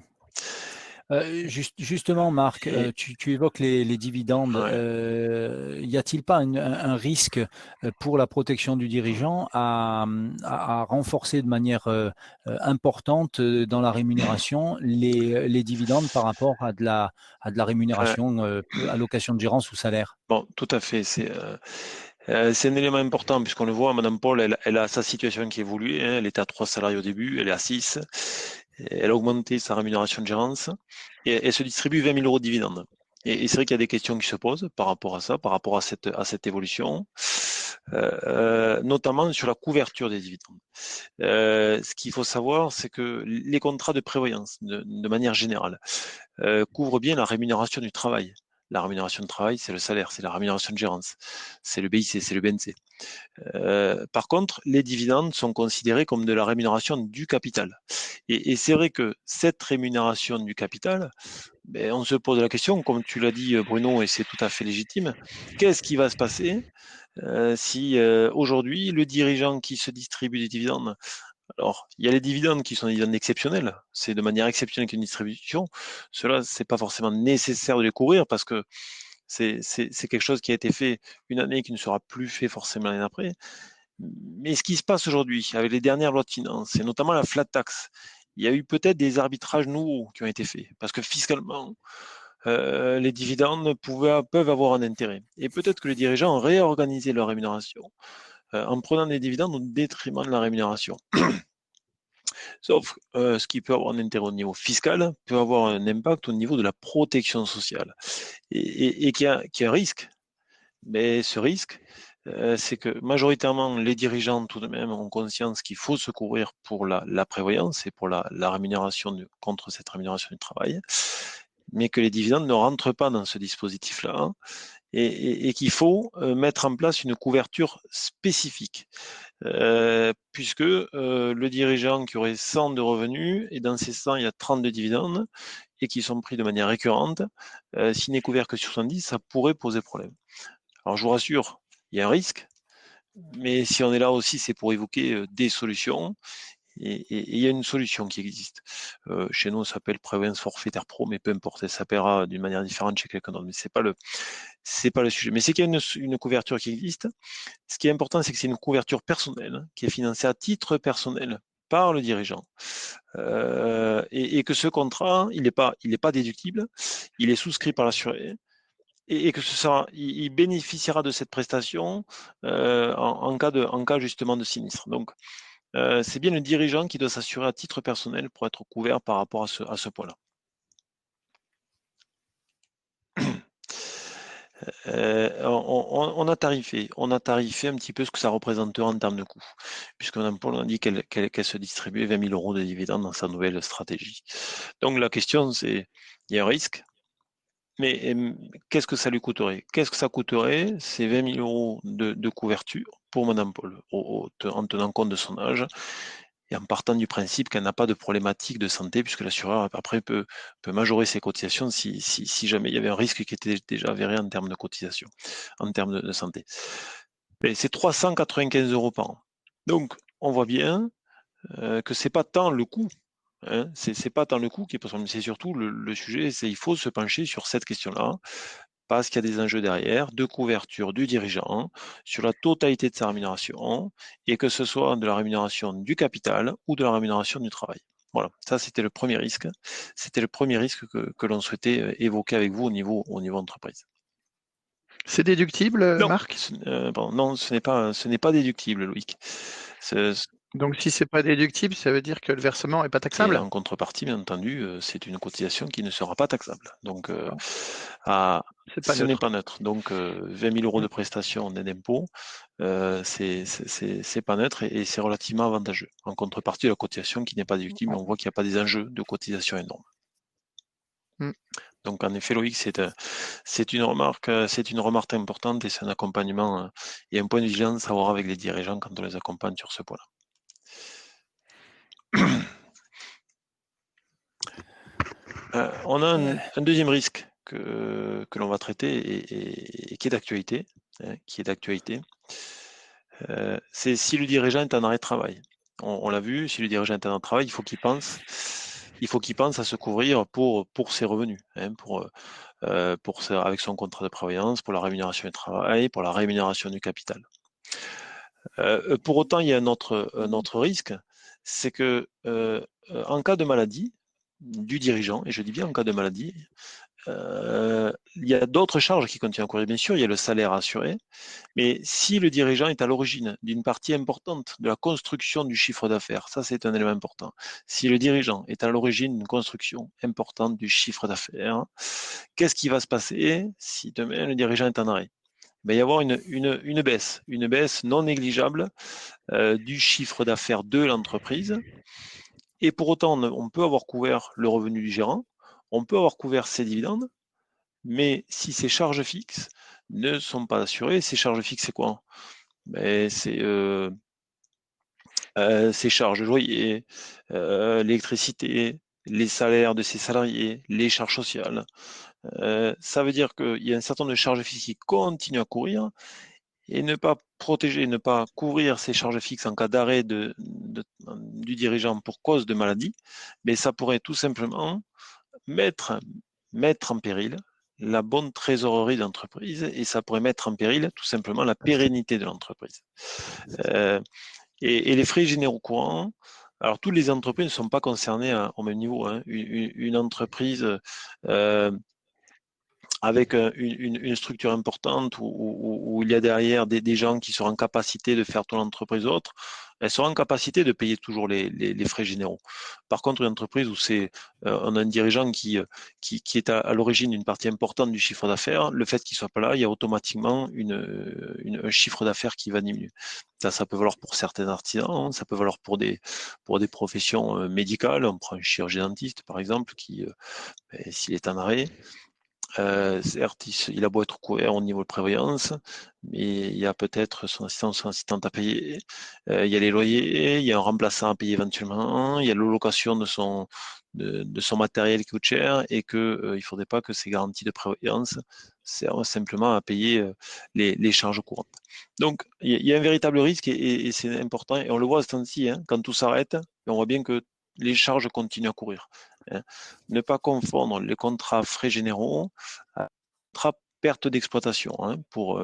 Justement, Marc, tu évoques les dividendes. Ouais. Y a-t-il pas un risque pour la protection du dirigeant à renforcer de manière importante dans la rémunération les dividendes par rapport à de la rémunération allocation de gérance ou salaire? Bon, tout à fait. C'est un élément important puisqu'on le voit, Madame Paul, elle a sa situation qui évolue. Hein, elle était à 3 salariés au début, elle est à 6. Elle a augmenté sa rémunération de gérance et elle se distribue 20 000 € de dividendes. Et c'est vrai qu'il y a des questions qui se posent par rapport à ça, par rapport à cette évolution, notamment sur la couverture des dividendes. Ce qu'il faut savoir, c'est que les contrats de prévoyance, de manière générale, couvrent bien la rémunération du travail. La rémunération de travail, c'est le salaire, c'est la rémunération de gérance, c'est le BIC, c'est le BNC. Par contre, les dividendes sont considérés comme de la rémunération du capital. Et c'est vrai que cette rémunération du capital, ben, on se pose la question, comme tu l'as dit Bruno, et c'est tout à fait légitime, qu'est-ce qui va se passer si aujourd'hui le dirigeant qui se distribue des dividendes, alors il y a les dividendes qui sont des dividendes exceptionnels, c'est de manière exceptionnelle qu'une distribution, cela c'est pas forcément nécessaire de les couvrir parce que c'est quelque chose qui a été fait une année qui ne sera plus fait forcément l'année après. Mais ce qui se passe aujourd'hui avec les dernières lois de finances, et notamment la flat tax, il y a eu peut-être des arbitrages nouveaux qui ont été faits, parce que fiscalement, les dividendes peuvent avoir un intérêt. Et peut-être que les dirigeants ont réorganisé leur rémunération en prenant des dividendes au détriment de la rémunération. Sauf ce qui peut avoir un intérêt au niveau fiscal peut avoir un impact au niveau de la protection sociale et qui a un risque. Mais ce risque, c'est que majoritairement les dirigeants tout de même ont conscience qu'il faut se couvrir pour la prévoyance et pour la rémunération contre cette rémunération du travail, mais que les dividendes ne rentrent pas dans ce dispositif-là, hein, et qu'il faut mettre en place une couverture spécifique. Puisque le dirigeant qui aurait 100 de revenus, et dans ces 100, il y a 30 de dividendes, et qui sont pris de manière récurrente, s'il n'est couvert que sur 70, ça pourrait poser problème. Alors je vous rassure, il y a un risque, mais si on est là aussi, c'est pour évoquer des solutions. Et il y a une solution qui existe. Chez nous, ça s'appelle prévoyance forfaitaire pro, mais peu importe, elle s'appellera d'une manière différente chez quelqu'un d'autre. Mais c'est pas le sujet. Mais c'est qu'il y a une couverture qui existe. Ce qui est important, c'est que c'est une couverture personnelle, qui est financée à titre personnel par le dirigeant. Et que ce contrat, il n'est pas déductible, il est souscrit par l'assuré. Et que il bénéficiera de cette prestation en cas justement de sinistre. Donc, c'est bien le dirigeant qui doit s'assurer à titre personnel pour être couvert par rapport à ce point-là. On a tarifé un petit peu ce que ça représenterait en termes de coûts, puisque Mme Paul a dit qu'elle se distribuait 20 000 euros de dividendes dans sa nouvelle stratégie. Donc la question, c'est, il y a un risque, mais qu'est-ce que ça lui coûterait? Qu'est-ce que ça coûterait, ces 20 000 euros de couverture pour Mme Paul, en tenant compte de son âge et en partant du principe qu'elle n'a pas de problématique de santé, puisque l'assureur après peut majorer ses cotisations si jamais il y avait un risque qui était déjà avéré en termes de cotisation, en termes de santé. C'est 395 euros par an. Donc, on voit bien que c'est pas tant le coût, hein, c'est pas tant le coût qui est possible, c'est surtout le sujet, c'est il faut se pencher sur cette question-là, parce qu'il y a des enjeux derrière, de couverture du dirigeant sur la totalité de sa rémunération, et que ce soit de la rémunération du capital ou de la rémunération du travail. Voilà, ça c'était le premier risque. C'était le premier risque que l'on souhaitait évoquer avec vous au niveau entreprise. C'est déductible, Non, Marc? non, ce n'est pas déductible, Loïc. Donc si c'est pas déductible, ça veut dire que le versement est pas Et taxable? en contrepartie, bien entendu, c'est une cotisation qui ne sera pas taxable. Donc, C'est pas ce n'est neutre. pas neutre. Donc, 20 000 euros de prestations net d'impôt, c'est pas neutre et c'est relativement avantageux. En contrepartie, la cotisation qui n'est pas déductible, mais on voit qu'il n'y a pas des enjeux de cotisation énormes. Mm. Donc, en effet, Loïc, c'est une remarque importante et c'est un accompagnement et un point de vigilance à avoir avec les dirigeants quand on les accompagne sur ce point-là. On a un deuxième risque que l'on va traiter et qui est d'actualité. C'est si le dirigeant est en arrêt de travail. On l'a vu, si le dirigeant est en arrêt de travail, il faut qu'il pense à se couvrir pour ses revenus, hein, avec son contrat de prévoyance, pour la rémunération du travail, pour la rémunération du capital. Pour autant, il y a un autre risque, c'est que en cas de maladie du dirigeant, et je dis bien en cas de maladie, il y a d'autres charges qui continuent à courir. Bien sûr, il y a le salaire assuré, mais si le dirigeant est à l'origine d'une partie importante de la construction du chiffre d'affaires, ça c'est un élément important. Si le dirigeant est à l'origine d'une construction importante du chiffre d'affaires, qu'est-ce qui va se passer si demain le dirigeant est en arrêt? Il va y avoir une baisse non négligeable du chiffre d'affaires de l'entreprise. Et pour autant, on peut avoir couvert le revenu du gérant, on peut avoir couvert ses dividendes, mais si ces charges fixes ne sont pas assurées, ces charges fixes, c'est quoi? C'est ces charges de loyer, l'électricité, les salaires de ses salariés, les charges sociales. Ça veut dire qu'il y a un certain nombre de charges fixes qui continuent à courir et ne pas protéger, ne pas couvrir ces charges fixes en cas d'arrêt du dirigeant pour cause de maladie, mais ça pourrait tout simplement mettre en péril la bonne trésorerie d'entreprise et ça pourrait mettre en péril tout simplement la pérennité de l'entreprise. Et les frais généraux courants, alors toutes les entreprises ne sont pas concernées au même niveau. Hein. Une entreprise avec une structure importante où il y a derrière des gens qui seront en capacité de faire tourner l'entreprise autre, elles seront en capacité de payer toujours les frais généraux. Par contre, une entreprise où on a un dirigeant qui est à l'origine d'une partie importante du chiffre d'affaires, le fait qu'il soit pas là, il y a automatiquement un chiffre d'affaires qui va diminuer. Ça peut valoir pour certains artisans, ça peut valoir pour des professions médicales. On prend un chirurgien dentiste, par exemple, qui, s'il est en arrêt, certes, il a beau être couvert au niveau de prévoyance, mais il y a peut-être son assistant ou son assistante à payer, il y a les loyers, il y a un remplaçant à payer éventuellement, il y a l'allocation de son matériel qui coûte cher et il ne faudrait pas que ces garanties de prévoyance servent simplement à payer les charges courantes. Donc, il y a un véritable risque et c'est important, et on le voit à ce temps-ci, hein, quand tout s'arrête, on voit bien que les charges continuent à courir. Ne pas confondre les contrats frais généraux à contrats perte d'exploitation pour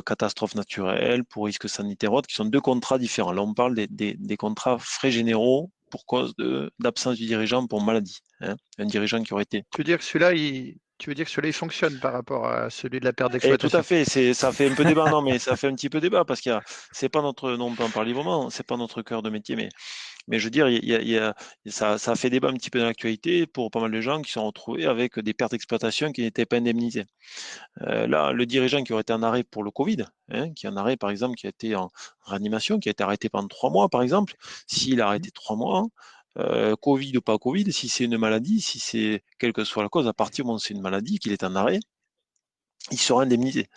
catastrophes naturelles, pour risques sanitaires autres, qui sont deux contrats différents. Là, on parle des contrats frais généraux pour cause d'absence du dirigeant pour maladie. Un dirigeant qui aurait été... Tu veux dire que celui-là, il fonctionne par rapport à celui de la perte Et d'exploitation? tout à fait, ça fait un peu débat, non, mais ça fait un petit peu débat parce c'est pas notre, non, on peut en parler librement, c'est pas notre cœur de métier, mais je veux dire, ça a fait débat un petit peu dans l'actualité pour pas mal de gens qui sont retrouvés avec des pertes d'exploitation qui n'étaient pas indemnisées. Là, le dirigeant qui aurait été en arrêt pour le Covid, qui est en arrêt, par exemple, qui a été en réanimation, qui a été arrêté pendant 3 mois, par exemple, s'il a arrêté 3 mois, Covid ou pas Covid, si c'est une maladie, si c'est quelle que soit la cause, à partir du moment où c'est une maladie, qu'il est en arrêt, il sera indemnisé.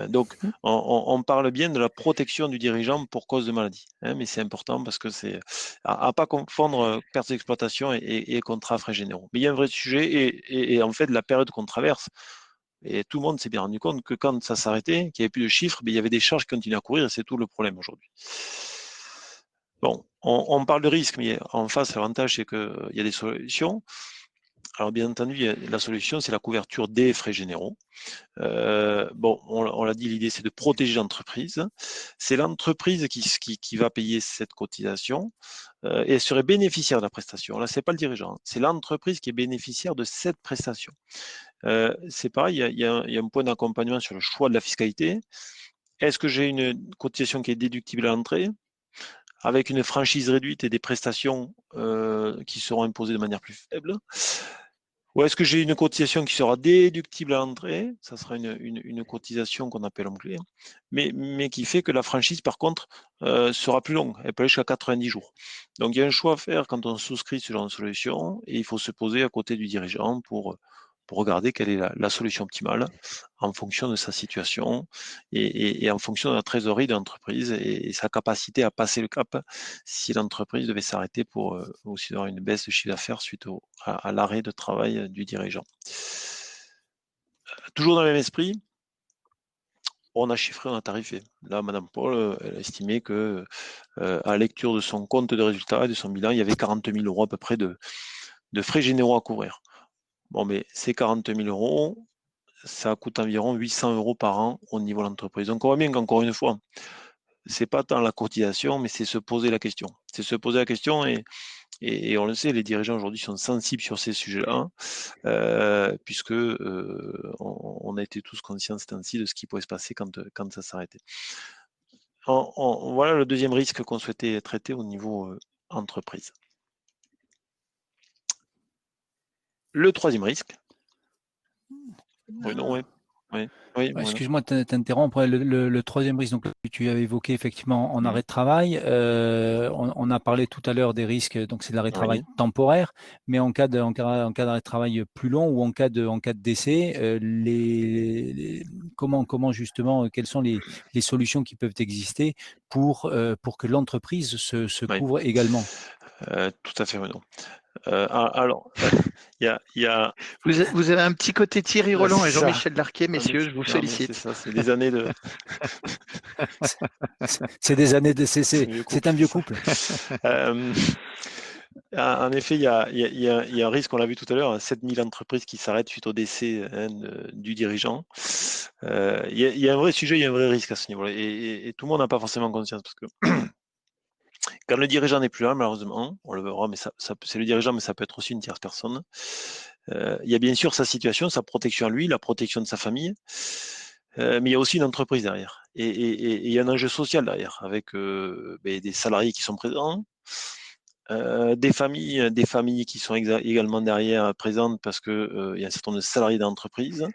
Donc, on parle bien de la protection du dirigeant pour cause de maladie, mais c'est important parce que c'est à pas confondre perte d'exploitation et contrats frais généraux. Mais il y a un vrai sujet et en fait, la période qu'on traverse, et tout le monde s'est bien rendu compte que quand ça s'arrêtait, qu'il n'y avait plus de chiffres, il y avait des charges qui continuaient à courir et c'est tout le problème aujourd'hui. Bon, on parle de risque, mais en face, l'avantage, c'est qu'il y a des solutions. Alors, bien entendu, la solution, c'est la couverture des frais généraux. On l'a dit, l'idée, c'est de protéger l'entreprise. C'est l'entreprise qui va payer cette cotisation et elle serait bénéficiaire de la prestation. Là, c'est pas le dirigeant, c'est l'entreprise qui est bénéficiaire de cette prestation. C'est pareil, il y a un point d'accompagnement sur le choix de la fiscalité. Est-ce que j'ai une cotisation qui est déductible à l'entrée avec une franchise réduite et des prestations qui seront imposées de manière plus faible? Ou est-ce que j'ai une cotisation qui sera déductible à l'entrée? Ça sera une cotisation qu'on appelle en clé, mais qui fait que la franchise, par contre, sera plus longue. Elle peut aller jusqu'à 90 jours. Donc, il y a un choix à faire quand on souscrit ce genre de solution et il faut se poser à côté du dirigeant pour regarder quelle est la solution optimale en fonction de sa situation et en fonction de la trésorerie de l'entreprise et sa capacité à passer le cap si l'entreprise devait s'arrêter pour aussi avoir une baisse de chiffre d'affaires suite à l'arrêt de travail du dirigeant. Toujours dans le même esprit, on a chiffré, on a tarifé. Là, Madame Paul, elle a estimé que à la lecture de son compte de résultat et de son bilan, il y avait 40 000 € à peu près de frais généraux à couvrir. Bon, mais ces 40 000 €, ça coûte environ 800 € par an au niveau de l'entreprise. Donc, on voit bien qu'encore une fois, c'est pas tant la cotisation, mais c'est se poser la question. C'est se poser la question et on le sait, les dirigeants aujourd'hui sont sensibles sur ces sujets-là, puisque on a été tous conscients ces temps-ci de ce qui pouvait se passer quand ça s'arrêtait. Voilà le deuxième risque qu'on souhaitait traiter au niveau entreprise. Le troisième risque. Bruno, oui. Excuse-moi de t'interrompre. Le troisième risque, donc tu avais évoqué effectivement en arrêt de travail. On a parlé tout à l'heure des risques, donc c'est de l'arrêt de travail temporaire, mais en cas d'arrêt de travail plus long ou en cas de décès, comment justement, quelles sont les solutions qui peuvent exister pour que l'entreprise se couvre également? Tout à fait, Bruno. Alors, il y a... Vous avez un petit côté Thierry Roland et Jean-Michel Larquet, messieurs, je vous félicite. C'est ça, c'est des années de... c'est des années de... C'est un vieux couple. En effet, il y a un risque, on l'a vu tout à l'heure, 7000 entreprises qui s'arrêtent suite au décès du dirigeant. Il y a un vrai sujet, il y a un vrai risque à ce niveau-là. Et tout le monde n'a pas forcément conscience parce que quand le dirigeant n'est plus là, malheureusement, on le verra, mais c'est le dirigeant, mais ça peut être aussi une tierce personne. Il y a bien sûr sa situation, sa protection à lui, la protection de sa famille, mais il y a aussi une entreprise derrière. Et il y a un enjeu social derrière, avec des salariés qui sont présents, des familles qui sont également derrière présentes parce que il y a un certain nombre de salariés d'entreprise.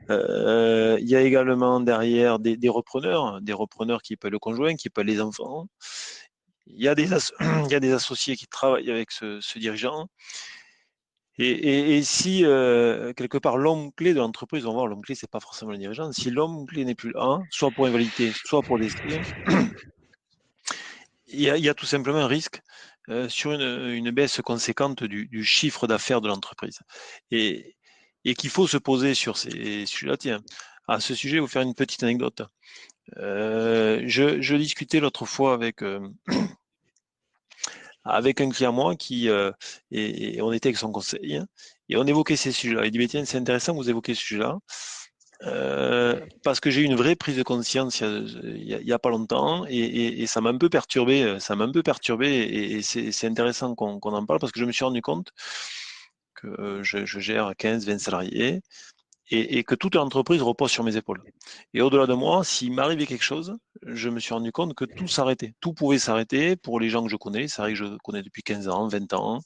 Il y a également derrière des repreneurs qui peuvent le conjoint, qui peuvent les enfants. Il y a des il y a des associés qui travaillent avec ce dirigeant. Et si quelque part l'homme clé de l'entreprise, on va voir, l'homme clé c'est pas forcément le dirigeant. Si l'homme clé n'est plus là, soit pour invalidité, soit pour décès, il y a tout simplement un risque sur une baisse conséquente du chiffre d'affaires de l'entreprise. Et qu'il faut se poser sur ces sujets-là. Tiens, à ce sujet, je vais vous faire une petite anecdote. Je discutais l'autre fois avec un client à moi et on était avec son conseil et on évoquait ces sujets-là. Il dit, mais tiens, c'est intéressant que vous évoquez ce sujet-là. Parce que j'ai eu une vraie prise de conscience il y a pas longtemps et ça m'a un peu perturbé, et c'est intéressant qu'on en parle parce que je me suis rendu compte que je gère 15-20 salariés et que toute l'entreprise repose sur mes épaules. Et au-delà de moi, s'il m'arrivait quelque chose, je me suis rendu compte que tout s'arrêtait. Tout pouvait s'arrêter pour les gens que je connais. C'est vrai que je connais depuis 15 ans, 20 ans,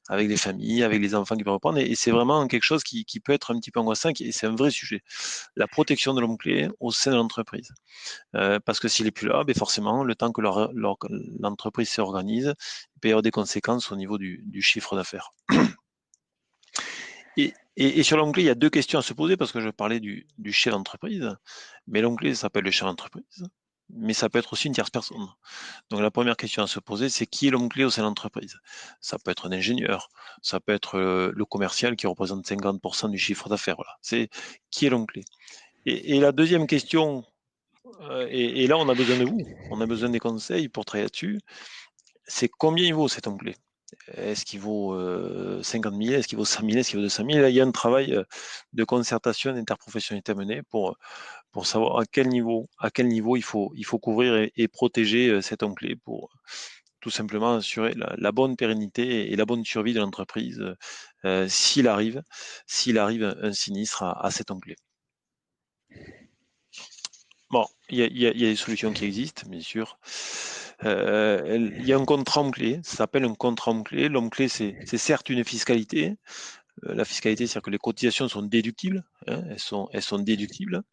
avec les familles, avec les enfants qui peuvent reprendre. Et c'est vraiment quelque chose qui peut être un petit peu angoissant et c'est un vrai sujet. La protection de l'homme clé au sein de l'entreprise. Parce que s'il n'est plus là, ben forcément, le temps que l'entreprise s'organise, il peut y avoir des conséquences au niveau du chiffre d'affaires. Et sur l'onglet, il y a deux questions à se poser parce que je parlais du chef d'entreprise, mais l'onglet s'appelle le chef d'entreprise, mais ça peut être aussi une tierce personne. Donc la première question à se poser, c'est qui est l'onglet au sein de l'entreprise? Ça peut être un ingénieur, ça peut être le commercial qui représente 50% du chiffre d'affaires. Voilà. C'est qui est l'onglet? Et la deuxième question, et là on a besoin de vous, on a besoin des conseils pour travailler là-dessus, c'est combien il vaut cet onglet? Est-ce qu'il vaut 50 000? Est-ce qu'il vaut 100 000? Est-ce qu'il vaut 200 000? Là, il y a un travail de concertation, d'interprofessionnalité à mener pour savoir à quel niveau il faut couvrir et protéger cet onglet pour tout simplement assurer la bonne pérennité et la bonne survie de l'entreprise s'il arrive un sinistre à cet onglet. Bon, il y a des solutions qui existent, bien sûr. Il y a un contrat homme-clé, ça s'appelle un contrat homme-clé. L'homme-clé, c'est certes une fiscalité. La fiscalité, c'est-à-dire que les cotisations sont déductibles, hein, elles sont déductibles.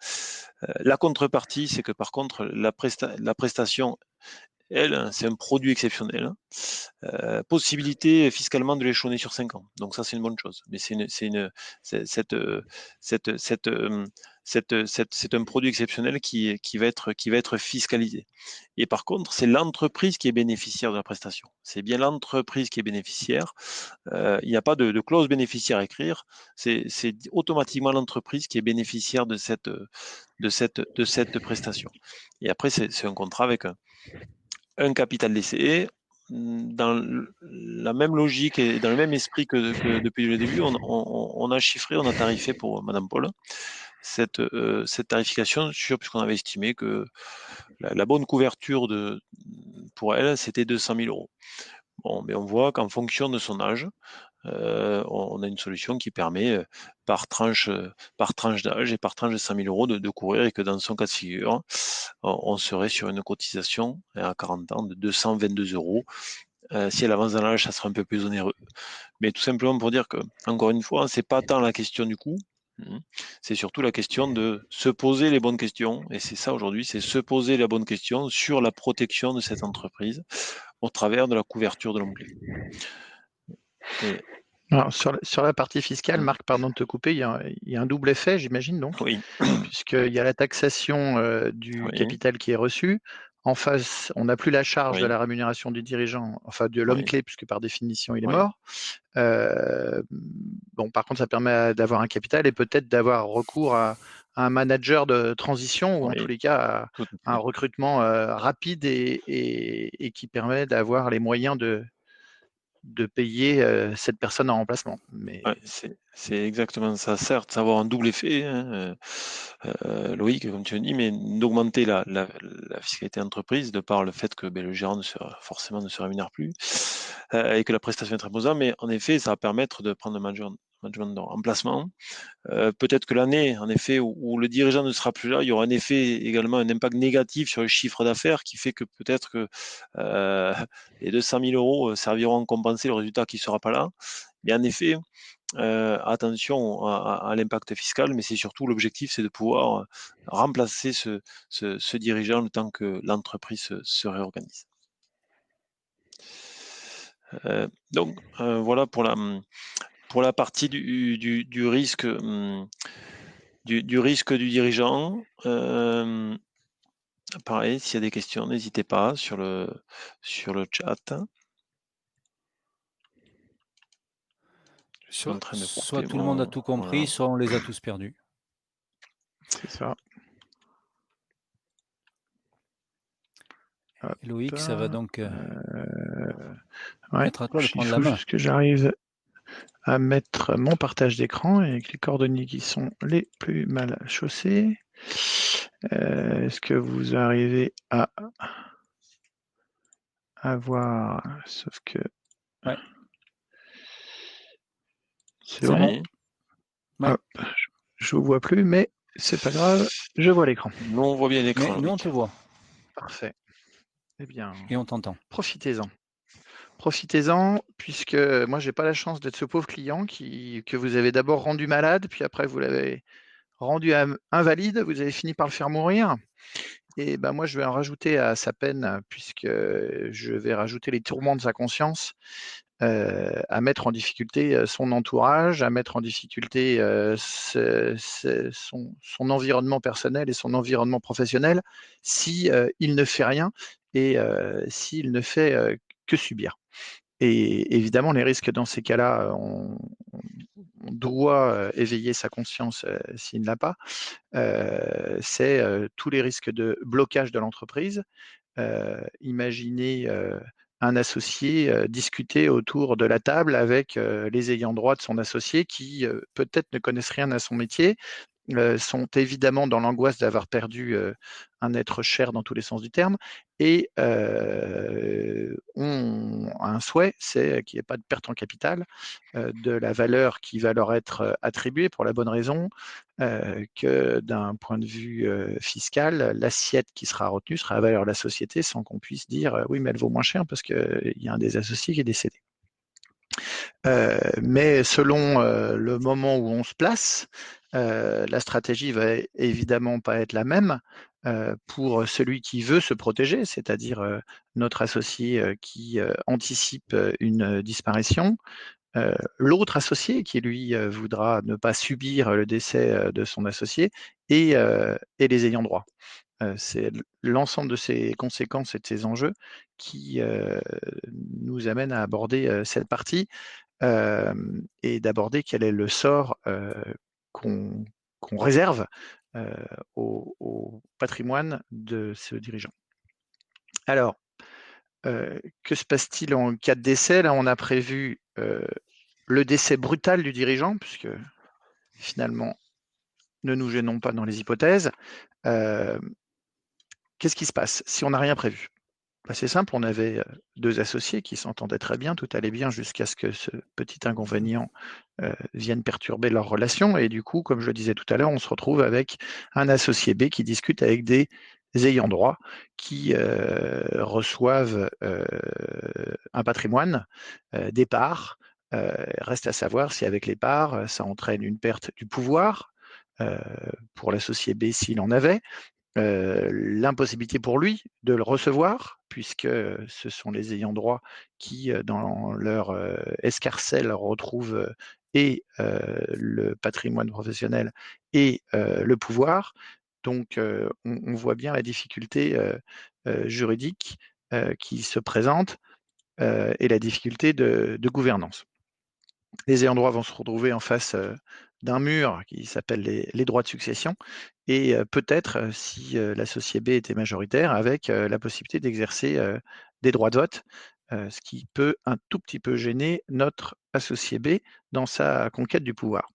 La contrepartie, c'est que par contre, la prestation, elle, c'est un produit exceptionnel. Possibilité fiscalement de l'échelonner sur 5 ans. Donc ça, c'est une bonne chose. Mais c'est un produit exceptionnel qui va être fiscalisé. Et par contre, c'est l'entreprise qui est bénéficiaire de la prestation. C'est bien l'entreprise qui est bénéficiaire. Il n'y a pas de clause bénéficiaire à écrire. C'est automatiquement l'entreprise qui est bénéficiaire de cette prestation. Et après, c'est un contrat avec un capital d'essai. Dans la même logique et dans le même esprit que depuis le début, on a chiffré, on a tarifé pour Madame Paul cette tarification puisqu'on avait estimé que la bonne couverture pour elle, c'était 200 000 euros. Bon, mais on voit qu'en fonction de son âge, on a une solution qui permet par tranche d'âge et par tranche de 100 000 euros de couvrir et que dans son cas de figure, on serait sur une cotisation à 40 ans de 222 euros. Si elle avance dans l'âge, ça sera un peu plus onéreux. Mais tout simplement pour dire que, encore une fois, c'est pas tant la question du coût, c'est surtout la question de se poser les bonnes questions. Et c'est ça aujourd'hui, c'est se poser la bonne question sur la protection de cette entreprise au travers de la couverture de l'onglet. Alors, sur la partie fiscale, Marc, pardon de te couper, il y a un double effet, j'imagine, donc, oui. Puisqu'il y a la taxation du capital qui est reçu. En face, on n'a plus la charge de la rémunération du dirigeant, enfin de l'homme clé, puisque par définition, il est mort. Bon, par contre, ça permet d'avoir un capital et peut-être d'avoir recours à un manager de transition ou en tous les cas à un recrutement rapide et qui permet d'avoir les moyens payer cette personne en remplacement. Mais ouais, c'est exactement ça. Certes, ça va avoir un double effet, hein, Loïc, comme tu le dis, mais d'augmenter la fiscalité d'entreprise de par le fait que le gérant ne se rémunère plus et que la prestation est imposable. Mais en effet, ça va permettre de prendre un management de remplacement. Peut-être que l'année, en effet, où le dirigeant ne sera plus là, il y aura un effet également, un impact négatif sur le chiffre d'affaires qui fait que peut-être que les 200 000 euros serviront à compenser le résultat qui ne sera pas là. Mais en effet, attention à l'impact fiscal, mais c'est surtout l'objectif, c'est de pouvoir remplacer ce dirigeant le temps que l'entreprise se réorganise. Donc voilà pour la partie du risque du risque du dirigeant. Pareil, s'il y a des questions, n'hésitez pas sur le chat. Je suis en train de Soit couper tout le monde a tout compris, voilà. soit on les a tous perdus. c'est ça. Hop, Loïc, ça va donc ouais, être à toi de il prendre la faut main. juste que j'arrive à mettre mon partage d'écran avec les coordonnées qui sont les plus mal chaussées. Est-ce que vous arrivez à voir? Sauf que Ouais. c'est bon. Ouais. Hop, je vous vois plus, mais c'est pas grave, je vois l'écran. Nous, on voit bien l'écran. Mais nous, on te voit Parfait. Eh bien, et on t'entend. profitez-en. Profitez-en, puisque moi, j'ai pas la chance d'être ce pauvre client que vous avez d'abord rendu malade, puis après, vous l'avez rendu invalide, vous avez fini par le faire mourir. Et ben moi, je vais en rajouter à sa peine, puisque je vais rajouter les tourments de sa conscience, à mettre en difficulté son entourage, à mettre en difficulté son environnement personnel et son environnement professionnel si il ne fait rien et s'il ne fait que subir. Et évidemment, les risques dans ces cas-là, on doit éveiller sa conscience s'il ne l'a pas. C'est tous les risques de blocage de l'entreprise. Imaginez un associé discuter autour de la table avec les ayants droit de son associé qui peut-être ne connaissent rien à son métier, sont évidemment dans l'angoisse d'avoir perdu un être cher dans tous les sens du terme et ont un souhait, c'est qu'il n'y ait pas de perte en capital de la valeur qui va leur être attribuée pour la bonne raison que d'un point de vue fiscal, l'assiette qui sera retenue sera la valeur de la société sans qu'on puisse dire oui mais elle vaut moins cher parce qu'il y a un des associés qui est décédé. Mais selon le moment où on se place, la stratégie va évidemment pas être la même pour celui qui veut se protéger, c'est-à-dire notre associé qui anticipe une disparition, l'autre associé qui lui voudra ne pas subir le décès de son associé et les ayants droit. C'est l'ensemble de ces conséquences et de ces enjeux qui nous amènent à aborder cette partie et d'aborder quel est le sort qu'on réserve au patrimoine de ce dirigeant. Alors, que se passe-t-il en cas de décès? Là, on a prévu le décès brutal du dirigeant, puisque finalement, ne nous gênons pas dans les hypothèses. Qu'est-ce qui se passe si on n'a rien prévu? C'est simple, on avait deux associés qui s'entendaient très bien, tout allait bien jusqu'à ce que ce petit inconvénient vienne perturber leur relation. Et du coup, comme je le disais tout à l'heure, on se retrouve avec un associé B qui discute avec des ayants droit qui reçoivent un patrimoine, des parts. Reste à savoir si avec les parts, ça entraîne une perte du pouvoir pour l'associé B s'il en avait, l'impossibilité pour lui de le recevoir, puisque ce sont les ayants droit qui, dans leur escarcelle, retrouvent et le patrimoine professionnel et le pouvoir. Donc, on voit bien la difficulté juridique qui se présente et la difficulté de gouvernance. Les ayants droit vont se retrouver en face d'un mur qui s'appelle les droits de succession et peut-être, si l'associé B était majoritaire, avec la possibilité d'exercer des droits de vote ce qui peut un tout petit peu gêner notre associé B dans sa conquête du pouvoir.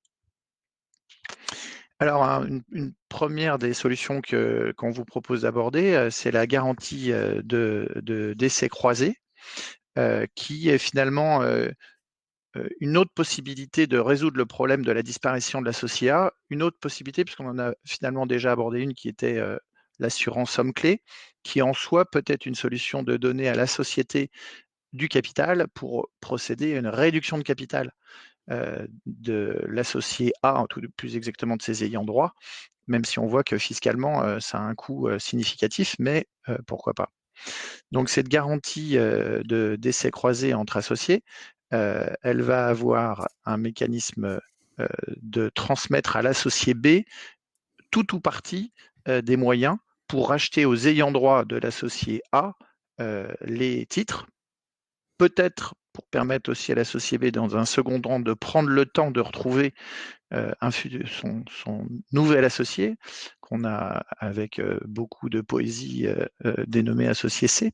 Alors, une première des solutions qu'on vous propose d'aborder, c'est la garantie d'essai croisé, qui est finalement une autre possibilité de résoudre le problème de la disparition de l'associé A, une autre possibilité, puisqu'on en a finalement déjà abordé une qui était l'assurance somme clé, qui en soi peut être une solution de donner à la société du capital pour procéder à une réduction de capital de l'associé A, tout plus exactement de ses ayants droit, même si on voit que fiscalement, ça a un coût significatif, mais pourquoi pas. Donc cette garantie d'essai croisé entre associés, elle va avoir un mécanisme de transmettre à l'associé B tout ou partie des moyens pour racheter aux ayants droit de l'associé A les titres, peut-être pour permettre aussi à l'associé B dans un second temps de prendre le temps de retrouver son nouvel associé, qu'on a avec beaucoup de poésie dénommé associé C.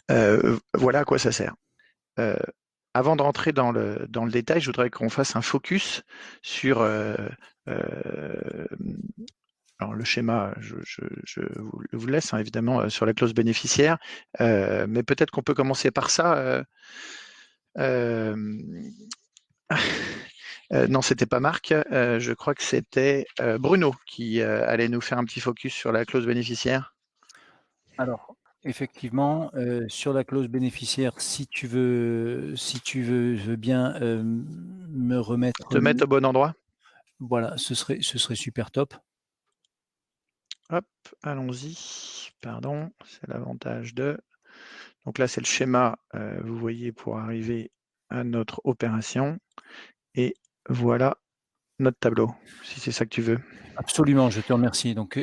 Voilà à quoi ça sert. Avant de rentrer dans le détail, je voudrais qu'on fasse un focus sur alors le schéma, je vous laisse évidemment sur la clause bénéficiaire, mais peut-être qu'on peut commencer par ça. Non, c'était pas Marc, je crois que c'était Bruno qui allait nous faire un petit focus sur la clause bénéficiaire. Alors, effectivement, sur la clause bénéficiaire, si tu veux bien, me remettre Te mettre au bon endroit. voilà, ce serait super top. Hop, allons-y. Pardon, c'est l'avantage de... Donc là, c'est le schéma, vous voyez, pour arriver à notre opération. Et voilà notre tableau, si c'est ça que tu veux. Absolument, je te remercie. Donc,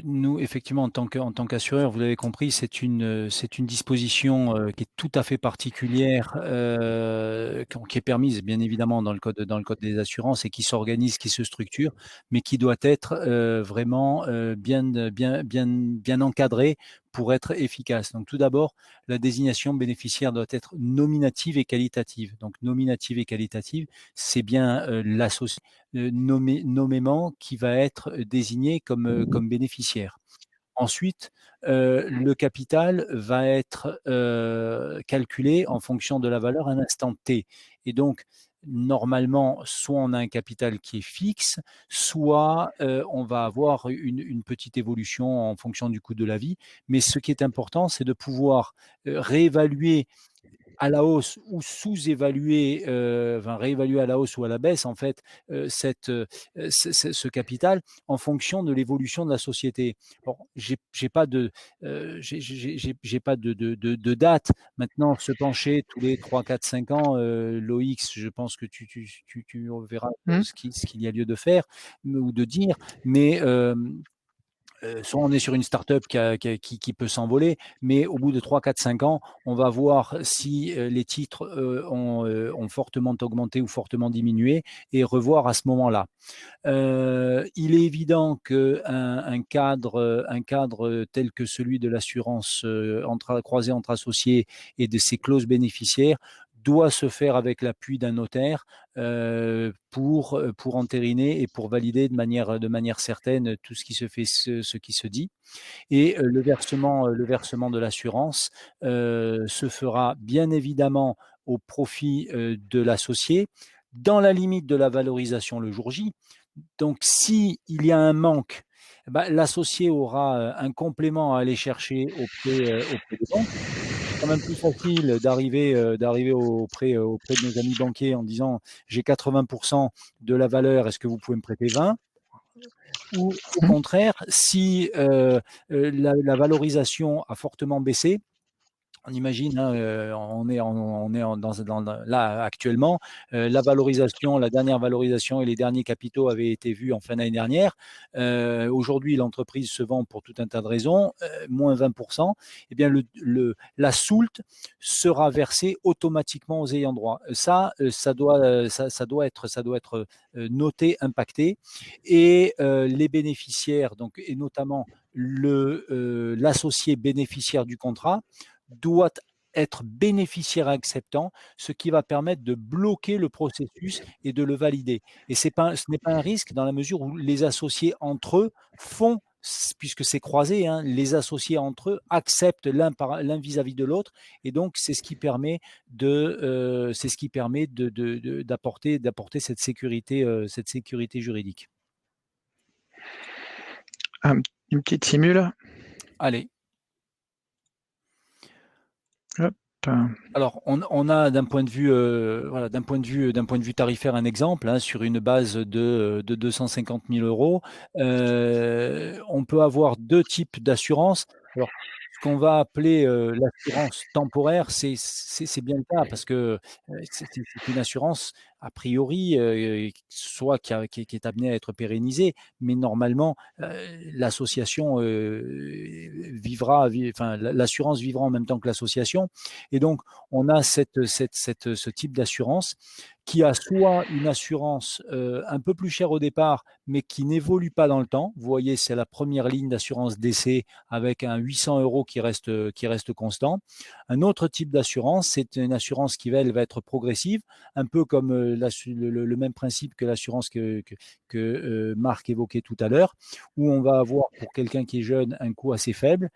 nous, effectivement, en tant qu'assureur, vous l'avez compris, c'est une disposition qui est tout à fait particulière, qui est permise, bien évidemment, dans le code des assurances et qui s'organise, qui se structure, mais qui doit être vraiment bien encadrée pour être efficace. Donc, tout d'abord, la désignation bénéficiaire doit être nominative et qualitative. Donc, nominative et qualitative, c'est bien l'associé nommément qui va être désigné comme bénéficiaire. Ensuite, le capital va être calculé en fonction de la valeur à un instant T. Et donc, normalement, soit on a un capital qui est fixe, soit on va avoir une petite évolution en fonction du coût de la vie. Mais ce qui est important, c'est de pouvoir réévaluer à la hausse ou sous-évaluer, réévaluer à la hausse ou à la baisse en fait ce capital en fonction de l'évolution de la société. Bon, j'ai pas de date. Maintenant, se pencher tous les 3, 4, 5 ans, Loïc, je pense que tu verras ce qu'il y a lieu de faire ou de dire, mais soit on est sur une start-up qui peut s'envoler, mais au bout de 3, 4, 5 ans, on va voir si les titres ont fortement augmenté ou fortement diminué et revoir à ce moment-là. Il est évident qu'un cadre tel que celui de l'assurance croisée entre associés et de ses clauses bénéficiaires doit se faire avec l'appui d'un notaire pour entériner et pour valider de manière certaine tout ce qui se fait, ce qui se dit. Et le versement de l'assurance se fera bien évidemment au profit de l'associé, dans la limite de la valorisation le jour J. Donc, s'il y a un manque, l'associé aura un complément à aller chercher auprès des banques. C'est quand même plus facile d'arriver auprès de nos amis banquiers en disant j'ai 80% de la valeur, est-ce que vous pouvez me prêter 20 ? Ou au contraire, si la valorisation a fortement baissé, on imagine, on est là actuellement, la dernière valorisation et les derniers capitaux avaient été vus en fin d'année dernière. Aujourd'hui, l'entreprise se vend pour tout un tas de raisons, moins 20%. Eh bien, la soulte sera versée automatiquement aux ayants droit. Ça doit être noté, impacté, et les bénéficiaires, donc et notamment l'associé bénéficiaire du contrat, doit être bénéficiaire acceptant, ce qui va permettre de bloquer le processus et de le valider. Et ce n'est pas un risque dans la mesure où les associés entre eux font, puisque c'est croisé, hein, les associés entre eux acceptent l'un vis-à-vis de l'autre, et donc c'est ce qui permet d'apporter cette sécurité juridique. Une petite simule. Allez. Hop. Alors, on a d'un point de vue, voilà, d'un point de vue tarifaire un exemple, hein, sur une base de 250 000 €. On peut avoir 2 types d'assurance. Alors, ce qu'on va appeler, l'assurance temporaire, c'est bien le cas parce que, c'est une assurance a priori, soit qui est amenée à être pérennisée, mais normalement, l'association, enfin, l'assurance vivra en même temps que l'association, et donc on a ce type d'assurance qui a soit une assurance un peu plus chère au départ, mais qui n'évolue pas dans le temps. Vous voyez, c'est la première ligne d'assurance décès avec un 800 € qui reste constant. Un autre type d'assurance, c'est une assurance qui, elle, va être progressive, un peu comme le même principe que l'assurance que Marc évoquait tout à l'heure, où on va avoir pour quelqu'un qui est jeune un coût assez faible.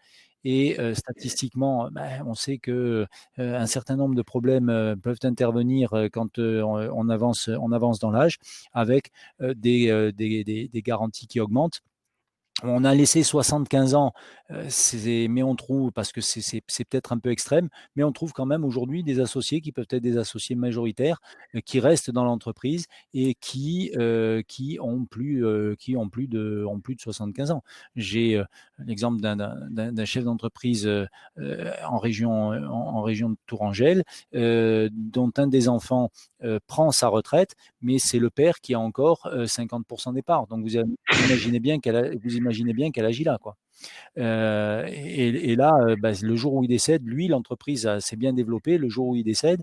Et statistiquement, on sait que un certain nombre de problèmes peuvent intervenir quand on avance dans l'âge, avec des garanties qui augmentent. On a laissé 75 ans, mais on trouve, parce que c'est peut-être un peu extrême, mais on trouve quand même aujourd'hui des associés qui peuvent être des associés majoritaires, qui restent dans l'entreprise et qui ont plus de 75 ans. J'ai l'exemple d'un chef d'entreprise en région de Tourangelle, dont un des enfants prend sa retraite, mais c'est le père qui a encore 50% des parts. Donc vous imaginez bien qu'elle agit là, quoi. Et là, le jour où il décède, lui, l'entreprise s'est bien développée. Le jour où il décède,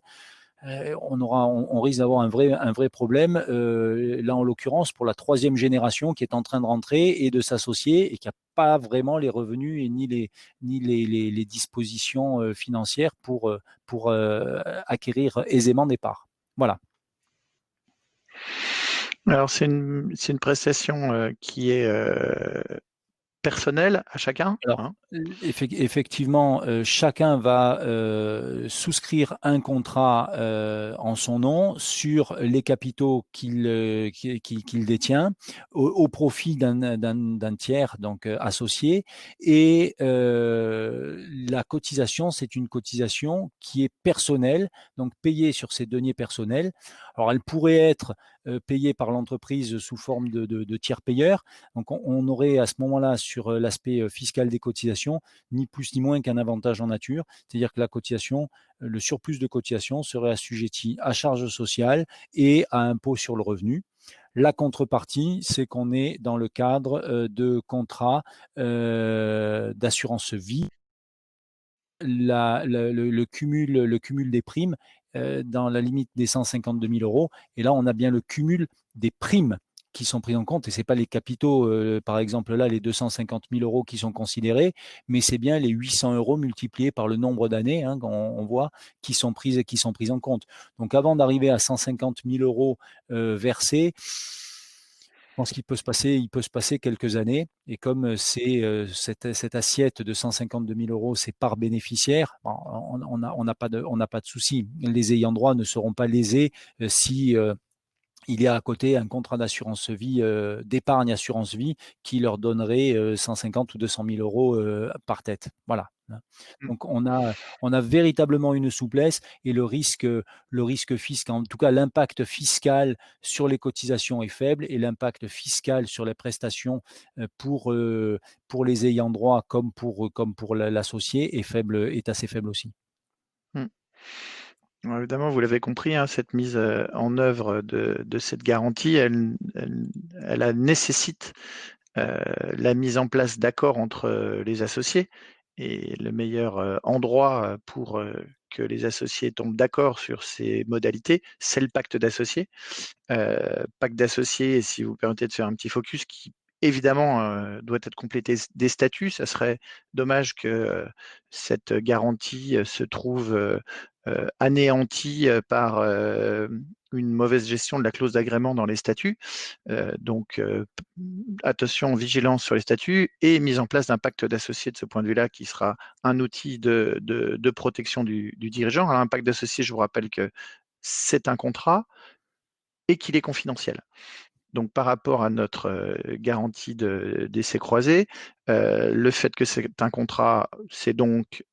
on risque d'avoir un vrai problème. Là, en l'occurrence, pour la 3e génération qui est en train de rentrer et de s'associer, et qui n'a pas vraiment les revenus et ni les dispositions financières pour acquérir aisément des parts. Voilà. Alors, c'est une prestation qui est personnelle à chacun. Alors, Hein. effectivement, chacun va souscrire un contrat en son nom sur les capitaux qu'il détient, au profit d'un tiers, donc associé. Et la cotisation, c'est une cotisation qui est personnelle, donc payée sur ses deniers personnels. Alors, elle pourrait être payée par l'entreprise sous forme de tiers payeur. Donc, on aurait à ce moment-là, sur l'aspect fiscal des cotisations, ni plus ni moins qu'un avantage en nature, c'est-à-dire que la cotisation, le surplus de cotisation serait assujetti à charges sociales et à impôt sur le revenu. La contrepartie, c'est qu'on est dans le cadre de contrats d'assurance vie. Le cumul des primes dans la limite des 152 000 €. Et là, on a bien le cumul des primes qui sont prises en compte. Et ce n'est pas les capitaux, par exemple, là, les 250 000 € qui sont considérés, mais c'est bien les 800 € multipliés par le nombre d'années, hein, on voit, qui sont prises en compte. Donc, avant d'arriver à 150 000 € versés, je pense qu'il peut se passer quelques années. Et comme c'est cette assiette de 152 000 €, c'est par bénéficiaire, on n'a pas de souci. Les ayants droit ne seront pas lésés si il y a à côté un contrat d'assurance vie, d'épargne assurance vie, qui leur donnerait 150 ou 200 000 € par tête. Voilà. Donc on a véritablement une souplesse, et le risque fiscal, en tout cas l'impact fiscal sur les cotisations est faible, et l'impact fiscal sur les prestations pour les ayants droit comme pour l'associé est assez faible aussi. Alors, évidemment, vous l'avez compris, hein, cette mise en œuvre de cette garantie, elle nécessite la mise en place d'accords entre les associés. Et le meilleur endroit pour que les associés tombent d'accord sur ces modalités, c'est le pacte d'associés. Pacte d'associés, si vous permettez de faire un petit focus, qui évidemment, doit être complété des statuts. Ça serait dommage que cette garantie se trouve anéantie par une mauvaise gestion de la clause d'agrément dans les statuts. Donc, attention, vigilance sur les statuts et mise en place d'un pacte d'associés de ce point de vue-là qui sera un outil de protection du dirigeant. Alors, un pacte d'associés, je vous rappelle que c'est un contrat et qu'il est confidentiel. Donc, par rapport à notre garantie d'essai croisé, le fait que c'est un contrat, c'est donc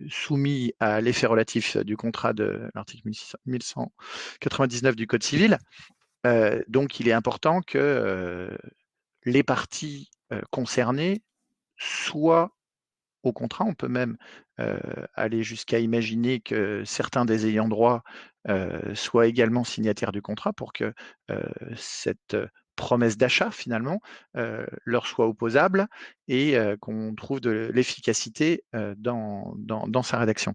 soumis à l'effet relatif du contrat de l'article 1199 du Code civil. Donc, il est important que les parties concernées soient au contrat. On peut même aller jusqu'à imaginer que certains des ayants droit soient également signataires du contrat pour que cette promesse d'achat, finalement, leur soit opposable et qu'on trouve de l'efficacité dans sa rédaction.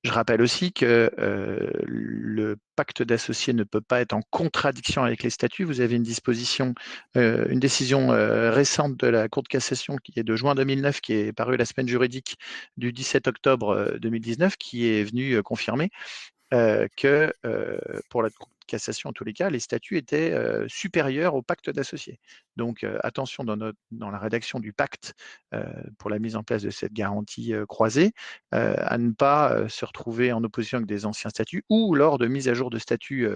Je rappelle aussi que le pacte d'associés ne peut pas être en contradiction avec les statuts. Vous avez une disposition, une décision récente de la Cour de cassation qui est de juin 2009, qui est parue la semaine juridique du 17 octobre 2019, qui est venue confirmer que pour la Cour de cassation, en tous les cas, les statuts étaient supérieurs au pacte d'associés. Donc, attention dans la rédaction du pacte pour la mise en place de cette garantie croisée, à ne pas se retrouver en opposition avec des anciens statuts ou lors de mise à jour de statuts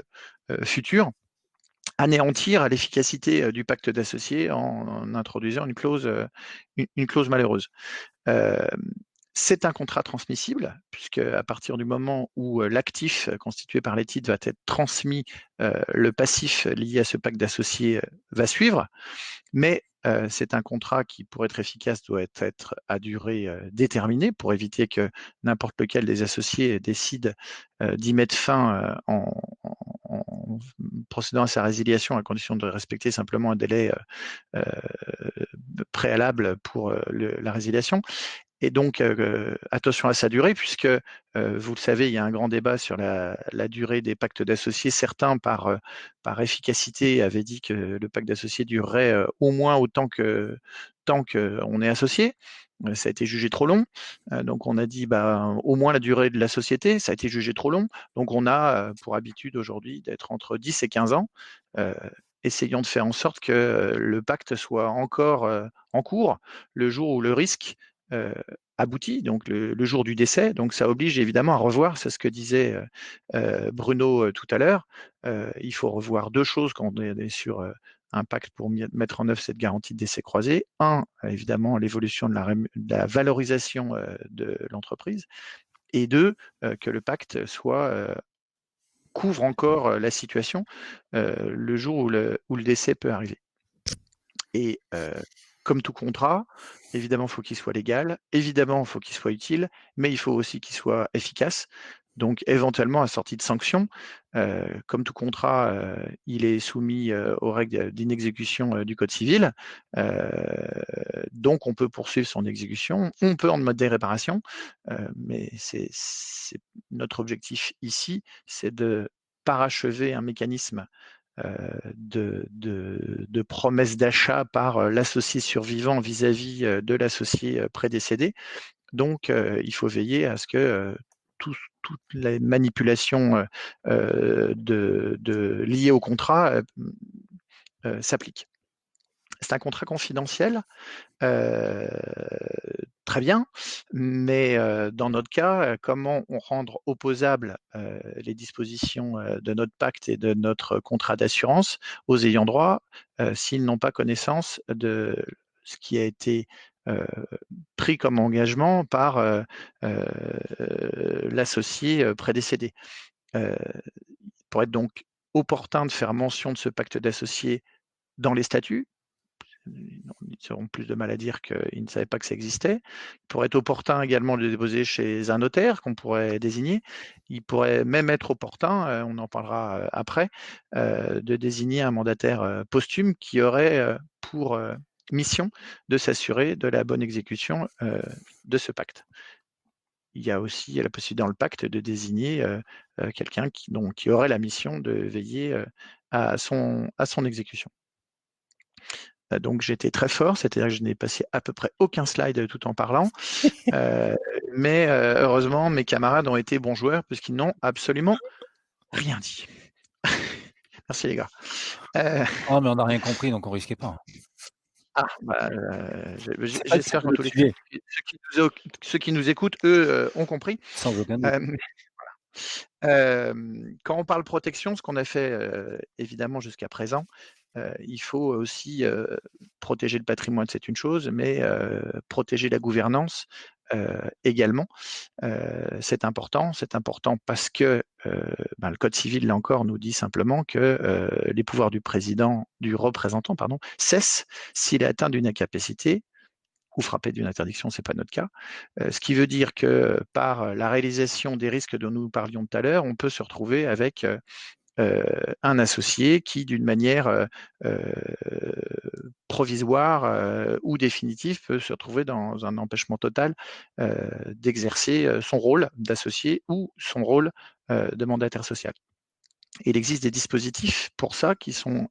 futurs, anéantir l'efficacité du pacte d'associés en introduisant une clause malheureuse. C'est un contrat transmissible, puisque à partir du moment où l'actif constitué par les titres va être transmis, le passif lié à ce pacte d'associés va suivre. Mais c'est un contrat qui, pour être efficace, doit être à durée déterminée pour éviter que n'importe lequel des associés décide d'y mettre fin en procédant à sa résiliation à condition de respecter simplement un délai préalable pour la résiliation. Et donc, attention à sa durée, puisque, vous le savez, il y a un grand débat sur la durée des pactes d'associés. Certains, par efficacité, avaient dit que le pacte d'associés durerait au moins autant que tant qu'on est associé. Ça a été jugé trop long. Donc, on a dit au moins la durée de la société. Ça a été jugé trop long. Donc, on a pour habitude aujourd'hui d'être entre 10 et 15 ans. Essayons de faire en sorte que le pacte soit encore en cours le jour où le risque aboutit, donc le jour du décès. Donc ça oblige évidemment à revoir, c'est ce que disait Bruno tout à l'heure. Il faut revoir deux choses quand on est sur un pacte pour mettre en œuvre cette garantie de décès croisé. Un, évidemment, l'évolution de la valorisation de l'entreprise. Et deux, que le pacte couvre encore la situation le jour où le décès peut arriver. Et comme tout contrat, évidemment, il faut qu'il soit légal, évidemment, il faut qu'il soit utile, mais il faut aussi qu'il soit efficace. Donc, éventuellement, assorti de sanctions. Comme tout contrat, il est soumis aux règles d'inexécution du Code civil. Donc, on peut poursuivre son exécution, on peut en demander réparation, mais notre objectif ici, c'est de parachever un mécanisme de promesses d'achat par l'associé survivant vis-à-vis de l'associé prédécédé. Donc, il faut veiller à ce que toutes les manipulations liées au contrat s'appliquent. C'est un contrat confidentiel, très bien, mais dans notre cas, comment rendre opposables les dispositions de notre pacte et de notre contrat d'assurance aux ayants droit s'ils n'ont pas connaissance de ce qui a été pris comme engagement par l'associé prédécédé. Il pourrait être donc opportun de faire mention de ce pacte d'associés dans les statuts. Ils auront plus de mal à dire qu'ils ne savaient pas que ça existait. Il pourrait être opportun également de le déposer chez un notaire qu'on pourrait désigner. Il pourrait même être opportun, on en parlera après, de désigner un mandataire posthume qui aurait pour mission de s'assurer de la bonne exécution de ce pacte. Il y a aussi la possibilité dans le pacte de désigner quelqu'un qui aurait la mission de veiller à son exécution. Donc j'étais très fort, c'est-à-dire que je n'ai passé à peu près aucun slide tout en parlant. Mais heureusement, mes camarades ont été bons joueurs puisqu'ils n'ont absolument rien dit. Merci les gars. Oh, mais on n'a rien compris, donc on risquait pas. J'espère qu'en tous les cas, ceux qui nous écoutent, eux, ont compris. Sans aucun doute. Quand on parle protection, ce qu'on a fait évidemment jusqu'à présent, il faut aussi protéger le patrimoine, c'est une chose, mais protéger la gouvernance également. C'est important parce que le Code civil, là encore, nous dit simplement que les pouvoirs du représentant, cessent s'il est atteint d'une incapacité ou frappé d'une interdiction, ce n'est pas notre cas. Ce qui veut dire que par la réalisation des risques dont nous parlions tout à l'heure, on peut se retrouver avec un associé qui, d'une manière provisoire ou définitive, peut se retrouver dans un empêchement total d'exercer son rôle d'associé ou son rôle de mandataire social. Il existe des dispositifs pour ça qui sont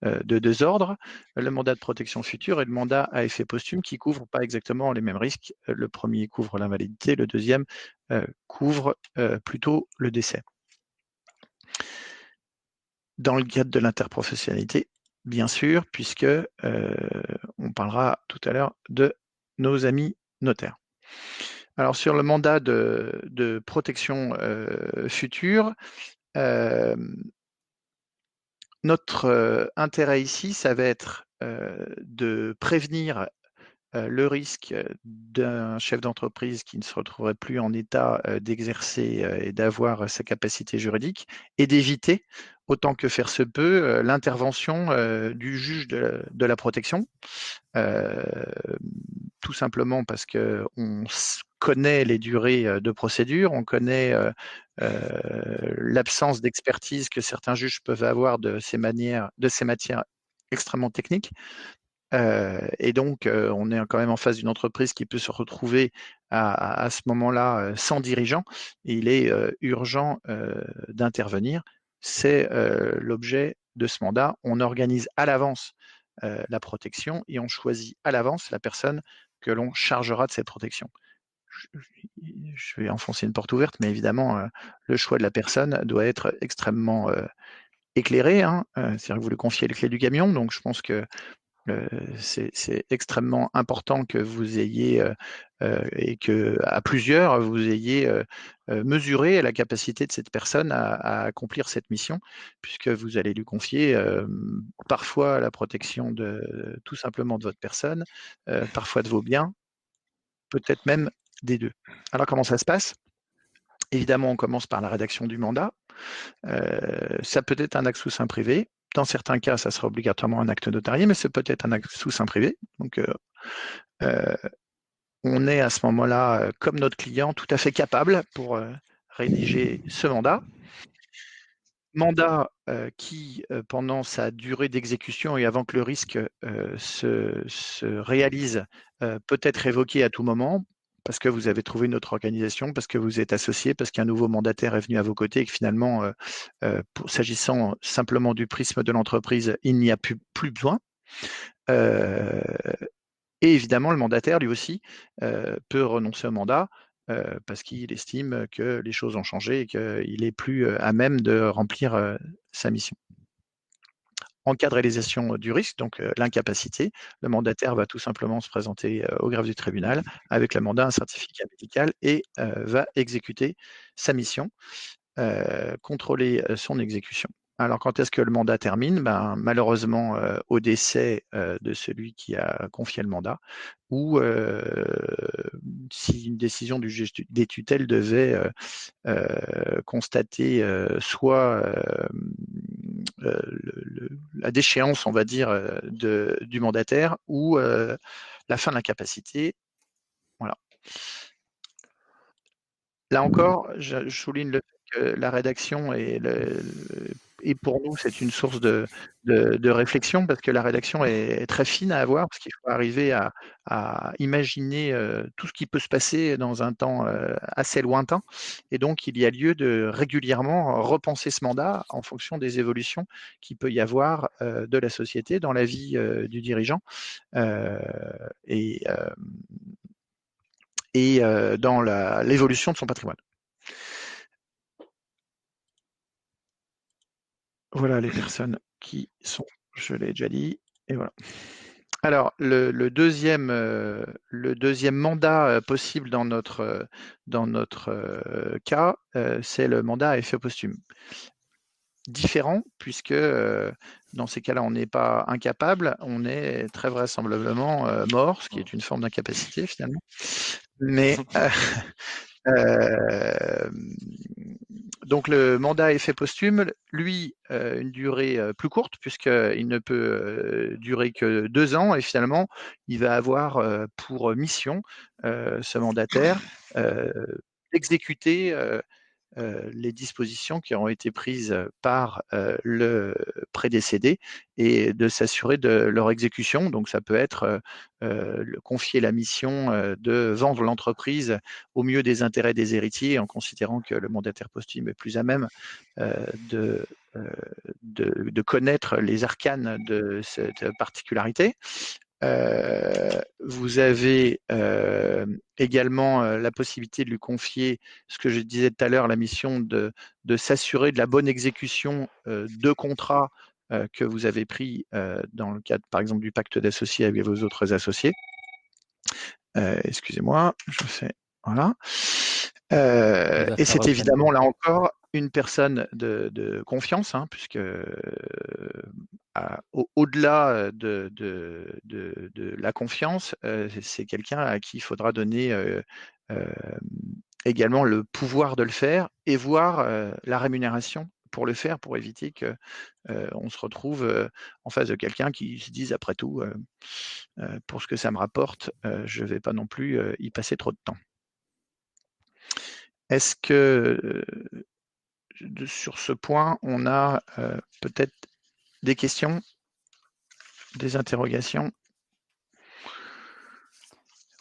de deux ordres, le mandat de protection future et le mandat à effet posthume qui ne couvrent pas exactement les mêmes risques. Le premier couvre l'invalidité, le deuxième couvre plutôt le décès. Dans le cadre de l'interprofessionnalité, bien sûr, puisque on parlera tout à l'heure de nos amis notaires. Alors sur le mandat de protection future, notre intérêt ici, ça va être de prévenir le risque d'un chef d'entreprise qui ne se retrouverait plus en état d'exercer et d'avoir sa capacité juridique et d'éviter, autant que faire se peut, l'intervention du juge de la protection, tout simplement parce qu'on connaît les durées de procédure, on connaît l'absence d'expertise que certains juges peuvent avoir de ces matières extrêmement techniques. Et donc, on est quand même en face d'une entreprise qui peut se retrouver à ce moment-là sans dirigeant. Et il est urgent d'intervenir. C'est l'objet de ce mandat. On organise à l'avance la protection et on choisit à l'avance la personne que l'on chargera de cette protection. Je vais enfoncer une porte ouverte, mais évidemment, le choix de la personne doit être extrêmement éclairé. C'est-à-dire que vous lui confiez les clés du camion, donc je pense que c'est extrêmement important que vous ayez et que à plusieurs vous ayez mesuré la capacité de cette personne à accomplir cette mission, puisque vous allez lui confier parfois la protection tout simplement de votre personne, parfois de vos biens, peut-être même des deux. Alors comment ça se passe? Évidemment, on commence par la rédaction du mandat. Ça peut être un acte sous seing privé. Dans certains cas, ça sera obligatoirement un acte notarié, mais c'est peut-être un acte sous seing privé. Donc, on est à ce moment-là, comme notre client, tout à fait capable pour rédiger ce mandat. Mandat qui, pendant sa durée d'exécution et avant que le risque se réalise, peut être révoqué à tout moment parce que vous avez trouvé une autre organisation, parce que vous êtes associé, parce qu'un nouveau mandataire est venu à vos côtés et que finalement, s'agissant simplement du prisme de l'entreprise, il n'y a plus besoin. Et évidemment, le mandataire, lui aussi, peut renoncer au mandat parce qu'il estime que les choses ont changé et qu'il n'est plus à même de remplir sa mission. En cas de réalisation du risque, donc l'incapacité, le mandataire va tout simplement se présenter au greffe du tribunal avec le mandat, un certificat médical et va exécuter sa mission, contrôler son exécution. Alors quand est-ce que le mandat termine? Malheureusement au décès de celui qui a confié le mandat ou si une décision du juge des tutelles devait constater soit la déchéance, on va dire, du mandataire ou la fin de l'incapacité. Voilà. Là encore, je souligne le fait que la rédaction et et pour nous, c'est une source de réflexion parce que la rédaction est très fine à avoir, parce qu'il faut arriver à imaginer tout ce qui peut se passer dans un temps assez lointain. Et donc, il y a lieu de régulièrement repenser ce mandat en fonction des évolutions qu'il peut y avoir de la société dans la vie du dirigeant et dans l'évolution de son patrimoine. Voilà les personnes qui sont, je l'ai déjà dit, et voilà. Alors, le deuxième mandat possible dans notre cas, c'est le mandat à effet posthume. Différent, puisque dans ces cas-là, on n'est pas incapable, on est très vraisemblablement mort, ce qui est une forme d'incapacité finalement. Mais donc le mandat à effet posthume, lui, une durée plus courte, puisqu'il ne peut durer que 2 ans, et finalement, il va avoir pour mission, ce mandataire, d'exécuter les dispositions qui ont été prises par le prédécédé et de s'assurer de leur exécution. Donc ça peut être confier la mission de vendre l'entreprise au mieux des intérêts des héritiers, en considérant que le mandataire posthume est plus à même de connaître les arcanes de cette particularité. Vous avez également la possibilité de lui confier, ce que je disais tout à l'heure, la mission de s'assurer de la bonne exécution de contrats que vous avez pris dans le cadre, par exemple, du pacte d'associés avec vos autres associés. Excusez-moi, je fais... Voilà. Et c'est évidemment, là encore, une personne de confiance, hein, puisque au-delà de la confiance, c'est quelqu'un à qui il faudra donner également le pouvoir de le faire et voir la rémunération pour le faire, pour éviter que on se retrouve en face de quelqu'un qui se dise, après tout, pour ce que ça me rapporte, je ne vais pas non plus y passer trop de temps. Est-ce que sur ce point, on a peut-être des questions, des interrogations?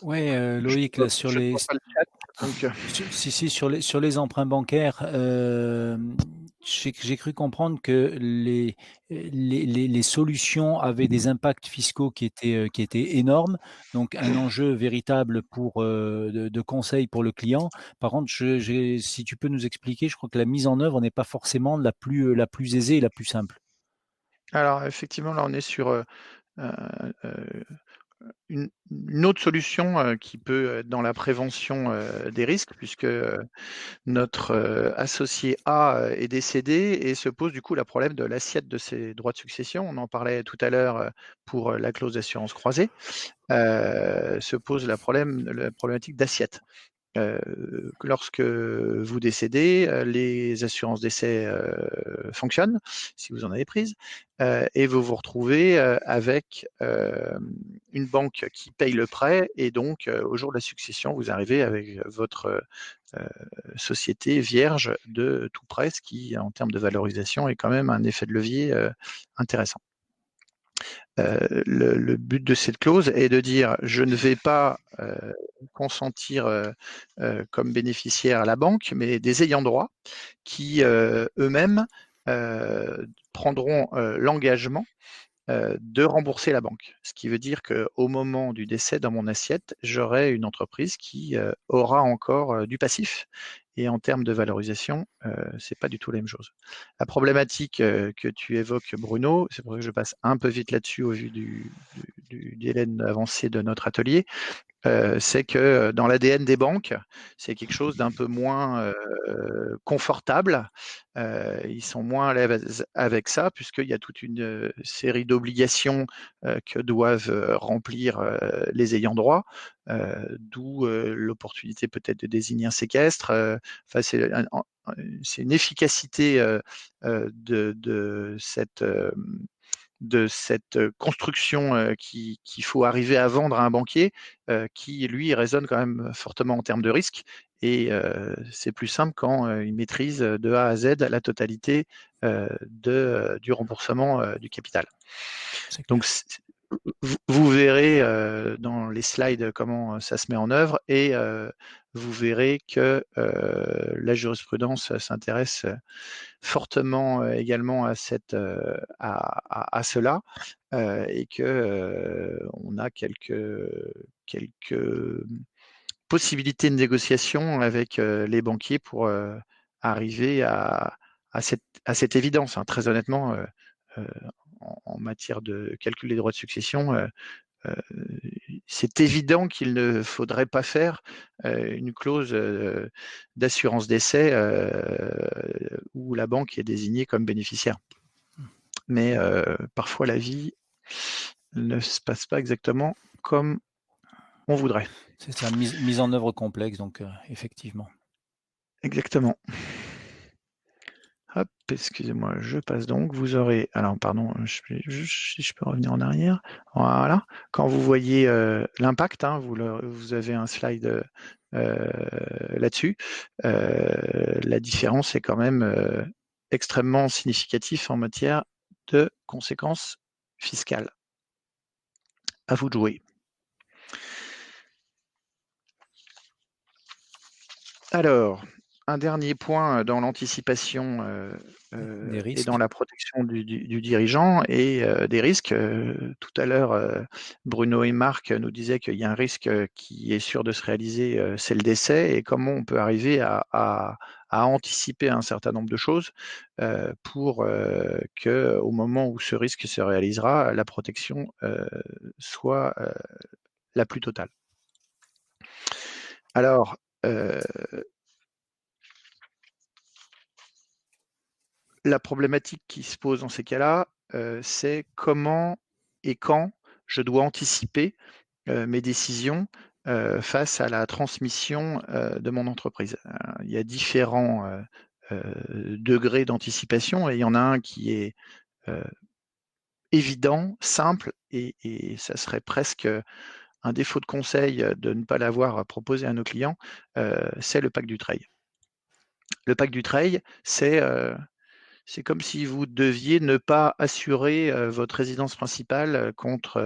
Oui, Loïc, là, sur les... sur les emprunts bancaires, j'ai cru comprendre que les solutions avaient des impacts fiscaux qui étaient énormes, donc un enjeu véritable de conseil pour le client. Par contre, si tu peux nous expliquer, je crois que la mise en œuvre n'est pas forcément la plus aisée et la plus simple. Alors effectivement, là on est sur une autre solution qui peut être dans la prévention des risques, puisque notre associé A est décédé et se pose du coup le problème de l'assiette de ses droits de succession. On en parlait tout à l'heure pour la clause d'assurance croisée. Se pose la problématique d'assiette. Lorsque vous décédez, les assurances décès fonctionnent, si vous en avez prises, et vous vous retrouvez avec une banque qui paye le prêt, et donc au jour de la succession, vous arrivez avec votre société vierge de tout prêt, ce qui, en termes de valorisation, est quand même un effet de levier intéressant. Le but de cette clause est de dire je ne vais pas consentir comme bénéficiaire à la banque, mais des ayants droit qui eux-mêmes prendront l'engagement de rembourser la banque. Ce qui veut dire qu'au moment du décès, dans mon assiette, j'aurai une entreprise qui aura encore du passif. Et en termes de valorisation, c'est pas du tout la même chose. La problématique que tu évoques, Bruno, c'est pour ça que je passe un peu vite là-dessus au vu du délai avancé de notre atelier, c'est que dans l'ADN des banques, c'est quelque chose d'un peu moins confortable. Ils sont moins à l'aise avec ça, puisqu'il y a toute une série d'obligations que doivent remplir les ayants droit, d'où l'opportunité peut-être de désigner un séquestre. Enfin, c'est une efficacité de cette construction qu'il faut arriver à vendre à un banquier qui, lui, résonne quand même fortement en termes de risque et c'est plus simple quand ils maîtrisent de A à Z la totalité du remboursement du capital. Donc, vous verrez dans les slides comment ça se met en œuvre et vous verrez que la jurisprudence s'intéresse fortement également à cela et que on a quelques possibilités de négociation avec les banquiers pour arriver à cette évidence. Hein. Très honnêtement, en matière de calcul des droits de succession, c'est évident qu'il ne faudrait pas faire une clause d'assurance décès où la banque est désignée comme bénéficiaire. Mais parfois la vie ne se passe pas exactement comme on voudrait. C'est ça, mise en œuvre complexe, donc effectivement. Exactement. Hop, excusez-moi, je passe donc. Vous aurez, alors pardon, si je peux revenir en arrière. Voilà. Quand vous voyez l'impact, hein, vous avez un slide là-dessus. La différence est quand même extrêmement significative en matière de conséquences fiscales. À vous de jouer. Alors, un dernier point dans l'anticipation et dans la protection du dirigeant et des risques. Tout à l'heure, Bruno et Marc nous disaient qu'il y a un risque qui est sûr de se réaliser, c'est le décès, et comment on peut arriver à anticiper un certain nombre de choses pour que, au moment où ce risque se réalisera, la protection soit la plus totale. Alors, la problématique qui se pose dans ces cas-là, c'est comment et quand je dois anticiper mes décisions face à la transmission de mon entreprise. Il y a différents degrés d'anticipation et il y en a un qui est évident, simple, et ça serait presque un défaut de conseil de ne pas l'avoir proposé à nos clients, c'est le pack du trail. Le pack du trail, c'est comme si vous deviez ne pas assurer votre résidence principale contre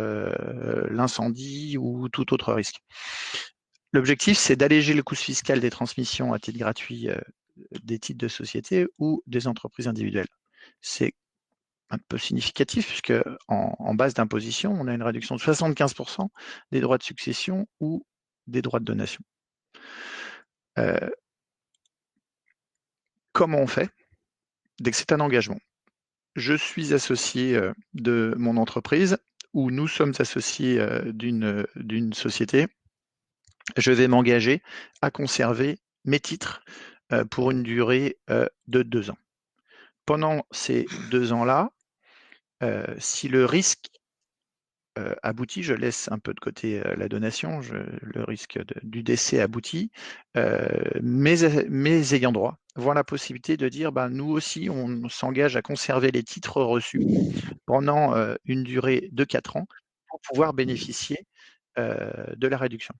l'incendie ou tout autre risque. L'objectif, c'est d'alléger le coût fiscal des transmissions à titre gratuit des titres de société ou des entreprises individuelles. C'est un peu significatif puisque en base d'imposition, on a une réduction de 75% des droits de succession ou des droits de donation. Comment on fait? Dès que c'est un engagement. Je suis associé de mon entreprise ou nous sommes associés d'une société. Je vais m'engager à conserver mes titres pour une durée de 2 ans. Pendant ces 2 ans-là, si le risque aboutit, je laisse un peu de côté la donation, le risque du décès aboutit, mes ayants droit vont la possibilité de dire nous aussi, on s'engage à conserver les titres reçus pendant une durée de 4 ans pour pouvoir bénéficier de la réduction.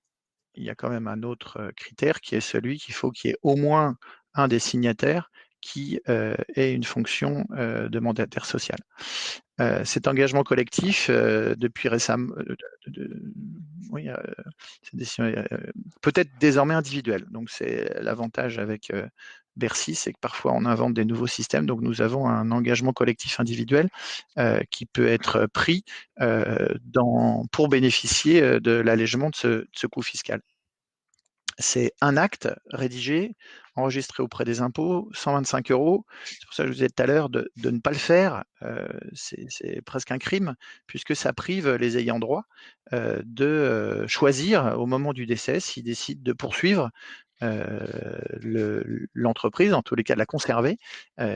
Il y a quand même un autre critère qui est celui qu'il faut qu'il y ait au moins un des signataires qui ait une fonction de mandataire social. Cet engagement collectif, depuis récemment, oui, peut-être désormais individuel. Donc c'est l'avantage avec Bercy, c'est que parfois on invente des nouveaux systèmes. Donc nous avons un engagement collectif individuel qui peut être pris pour bénéficier de l'allègement de ce coût fiscal. C'est un acte rédigé, enregistré auprès des impôts, 125 €. C'est pour ça que je vous disais tout à l'heure de ne pas le faire. C'est presque un crime, puisque ça prive les ayants droit de choisir au moment du décès s'ils décident de poursuivre l'entreprise, en tous les cas de la conserver,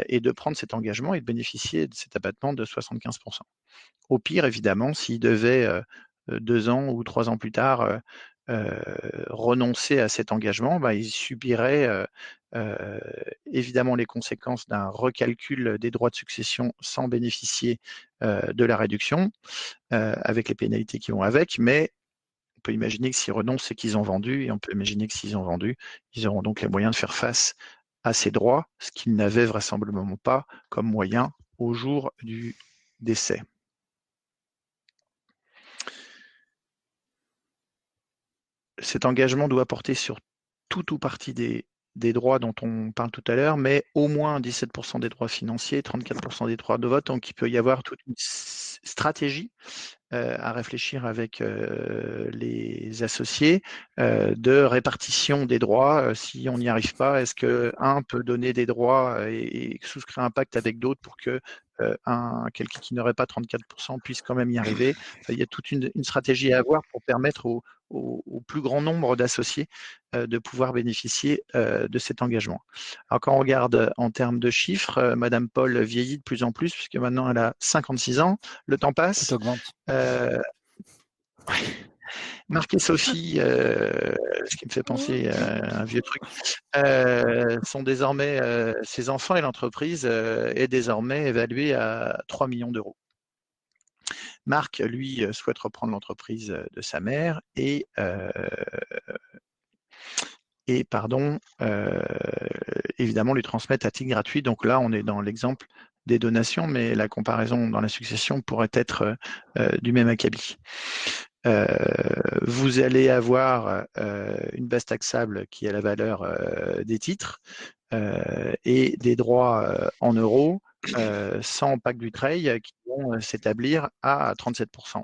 et de prendre cet engagement et de bénéficier de cet abattement de 75%. Au pire, évidemment, s'ils devaient 2 ans ou 3 ans plus tard renoncer à cet engagement, ils subiraient évidemment les conséquences d'un recalcul des droits de succession sans bénéficier de la réduction, avec les pénalités qui vont avec, mais peut imaginer que s'ils renoncent, c'est qu'ils ont vendu, et on peut imaginer que s'ils ont vendu, ils auront donc les moyens de faire face à ces droits, ce qu'ils n'avaient vraisemblablement pas comme moyen au jour du décès. Cet engagement doit porter sur tout ou partie des droits dont on parle tout à l'heure, mais au moins 17% des droits financiers, 34% des droits de vote. Donc, il peut y avoir toute une stratégie à réfléchir avec les associés de répartition des droits. Si on n'y arrive pas, est-ce qu'un peut donner des droits et souscrire un pacte avec d'autres pour que quelqu'un qui n'aurait pas 34% puisse quand même y arriver? Enfin, il y a toute une stratégie à avoir pour permettre au plus grand nombre d'associés de pouvoir bénéficier de cet engagement. Alors quand on regarde en termes de chiffres, Madame Paul vieillit de plus en plus puisque maintenant elle a 56 ans, le temps passe. Tout augmente. Marc et Sophie, ce qui me fait penser à un vieux truc, sont désormais, ses enfants et l'entreprise est désormais évaluée à 3 millions d'euros. Marc, lui, souhaite reprendre l'entreprise de sa mère et évidemment lui transmettre à titre gratuit. Donc là, on est dans l'exemple des donations, mais la comparaison dans la succession pourrait être du même acabit. Vous allez avoir une base taxable qui a la valeur des titres et des droits en euros sans pacte Dutreil qui vont s'établir à 37%.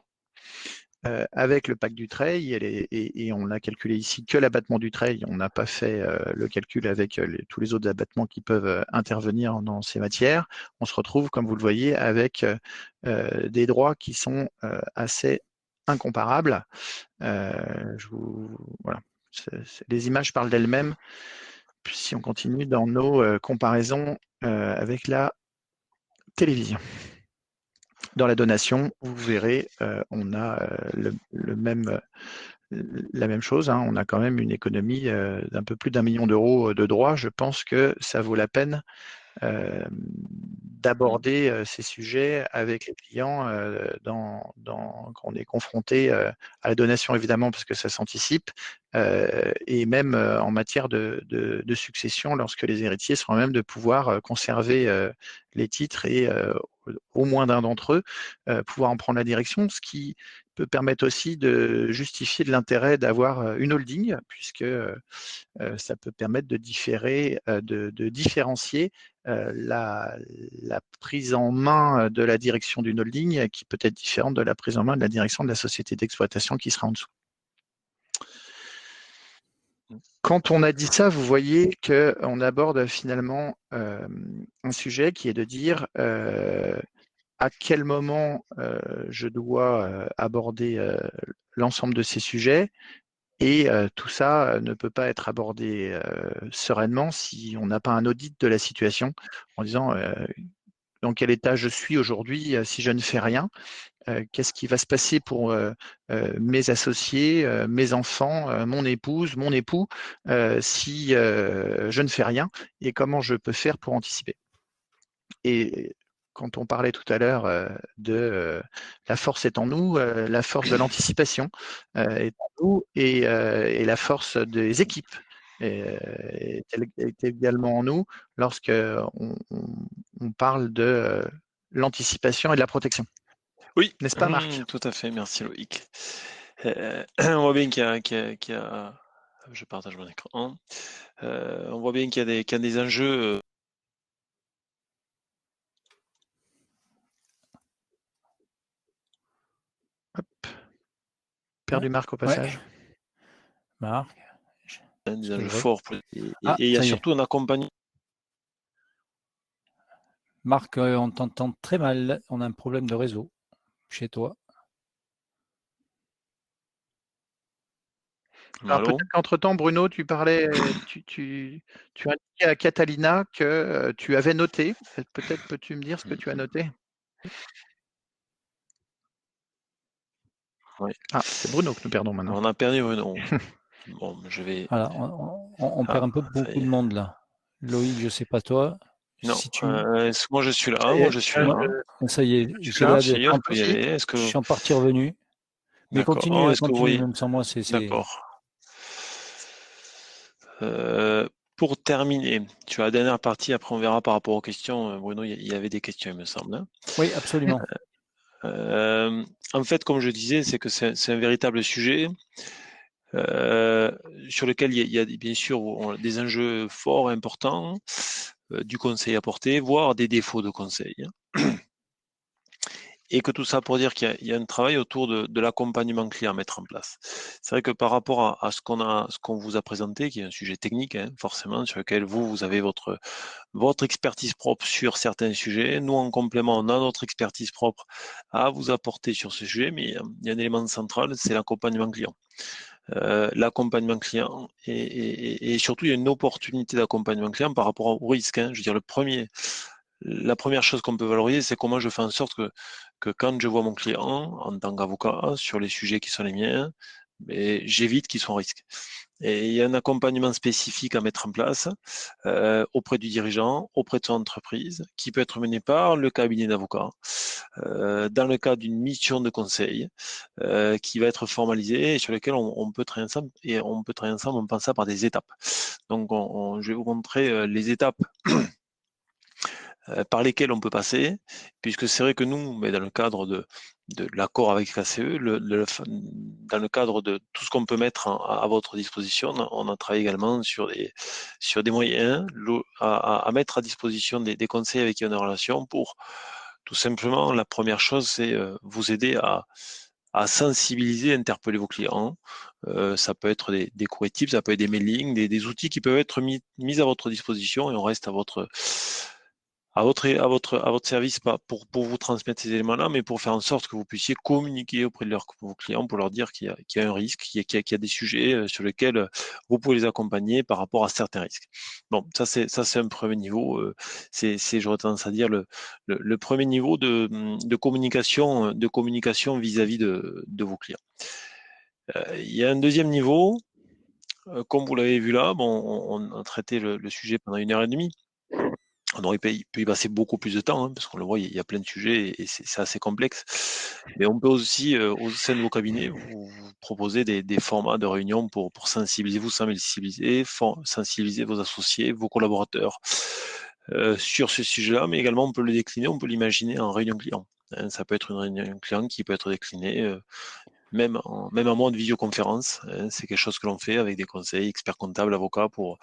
Avec le pacte Dutreil, et on a calculé ici que l'abattement Dutreil, on n'a pas fait le calcul avec tous les autres abattements qui peuvent intervenir dans ces matières, on se retrouve, comme vous le voyez, avec des droits qui sont assez incomparables. Voilà. Les images parlent d'elles-mêmes. Si on continue dans nos comparaisons avec la télévision. Dans la donation, vous verrez, on a la même chose. Hein. On a quand même une économie d'un peu plus d'1 million d'euros de droits. Je pense que ça vaut la peine d'aborder ces sujets avec les clients quand on est confronté à la donation, évidemment, parce que ça s'anticipe, et même en matière de succession, lorsque les héritiers seront même de pouvoir conserver les titres et au moins d'un d'entre eux pouvoir en prendre la direction, ce qui peut permettre aussi de justifier de l'intérêt d'avoir une holding, puisque ça peut permettre de différencier la prise en main de la direction d'une holding qui peut être différente de la prise en main de la direction de la société d'exploitation qui sera en dessous. Quand on a dit ça, vous voyez qu'on aborde finalement un sujet qui est de dire à quel moment je dois aborder l'ensemble de ces sujets. Et tout ça ne peut pas être abordé sereinement si on n'a pas un audit de la situation en disant dans quel état je suis aujourd'hui si je ne fais rien, qu'est-ce qui va se passer pour mes associés, mes enfants, mon épouse, mon époux, si je ne fais rien, et comment je peux faire pour anticiper. Et quand on parlait tout à l'heure de la force est en nous, la force de l'anticipation est en nous, et la force des équipes est également en nous lorsque on parle de l'anticipation et de la protection. Oui, n'est-ce pas, Marc? Tout à fait, merci Loïc. On voit bien qu'il y a je partage mon écran. On voit bien qu'il y a des enjeux. Hop. Perdu Marc au passage. Ouais. Marc. Des enjeux forts. Et il y a surtout un accompagnement. Marc, on t'entend très mal. On a un problème de réseau chez toi. Alors peut-être qu'entre-temps, Bruno, tu parlais, tu as dit à Catalina que tu avais noté. Peut-être peux-tu me dire ce que tu as noté? Oui. Ah, c'est Bruno que nous perdons maintenant. On a perdu Bruno. Bon, je vais. Voilà, on perd un peu beaucoup de monde là. Loïc, je ne sais pas toi. Non, si moi je suis là. Moi je suis là. Ça y est, Je suis là. Ça y est, on peut y aller. Je suis en partie revenu. Mais D'accord. continue, Est-ce que vous continue, voyez? même sans moi, c'est... D'accord. Pour terminer, tu as la dernière partie, après on verra par rapport aux questions. Bruno, il y avait des questions, il me semble, hein. Oui, absolument. En fait, comme je disais, c'est que c'est un véritable sujet sur lequel il y a bien sûr des enjeux forts, importants, du conseil apporté, voire des défauts de conseil. Et que tout ça pour dire qu'il y a un travail autour de l'accompagnement client à mettre en place. C'est vrai que par rapport à ce qu'on vous a présenté, qui est un sujet technique, hein, forcément, sur lequel vous avez votre expertise propre sur certains sujets. Nous, en complément, on a notre expertise propre à vous apporter sur ce sujet, mais il y a un élément central, c'est l'accompagnement client. L'accompagnement client et surtout il y a une opportunité d'accompagnement client par rapport au risque, hein. Je veux dire, la première chose qu'on peut valoriser, c'est comment je fais en sorte que quand je vois mon client en tant qu'avocat sur les sujets qui sont les miens, j'évite qu'il soit en risque. Et il y a un accompagnement spécifique à mettre en place auprès du dirigeant, auprès de son entreprise, qui peut être mené par le cabinet d'avocats, dans le cadre d'une mission de conseil qui va être formalisée et sur lequel on peut travailler ensemble. Et on peut travailler ensemble en passant par des étapes. Donc, je vais vous montrer les étapes par lesquelles on peut passer, puisque c'est vrai que nous, mais dans le cadre de l'accord avec la CE, dans le cadre de tout ce qu'on peut mettre à votre disposition, on a travaillé également sur des moyens à mettre à disposition des conseils avec qui on est en relation pour tout simplement, la première chose, c'est vous aider à sensibiliser, interpeller vos clients. Ça peut être des courriers types, ça peut être des mailings, des outils qui peuvent être mis à votre disposition et on reste à votre service, pas pour vous transmettre ces éléments-là, mais pour faire en sorte que vous puissiez communiquer auprès de vos clients pour leur dire qu'il y a un risque, qu'il y a des sujets sur lesquels vous pouvez les accompagner par rapport à certains risques. Bon, ça c'est un premier niveau. J'aurais tendance à dire le premier niveau de communication vis-à-vis de vos clients. Il y a un deuxième niveau, comme vous l'avez vu là, bon, on a traité le sujet pendant 1 heure et demie. On aurait pu y passer beaucoup plus de temps, hein, parce qu'on le voit, il y a plein de sujets et c'est assez complexe. Mais on peut aussi, au sein de vos cabinets, vous proposer des formats de réunion pour sensibiliser, sensibiliser vos associés, vos collaborateurs sur ce sujet-là, mais également on peut le décliner, on peut l'imaginer en réunion client. Hein, ça peut être une réunion client qui peut être déclinée même en mode visioconférence. Hein, c'est quelque chose que l'on fait avec des conseils, experts comptables, avocats pour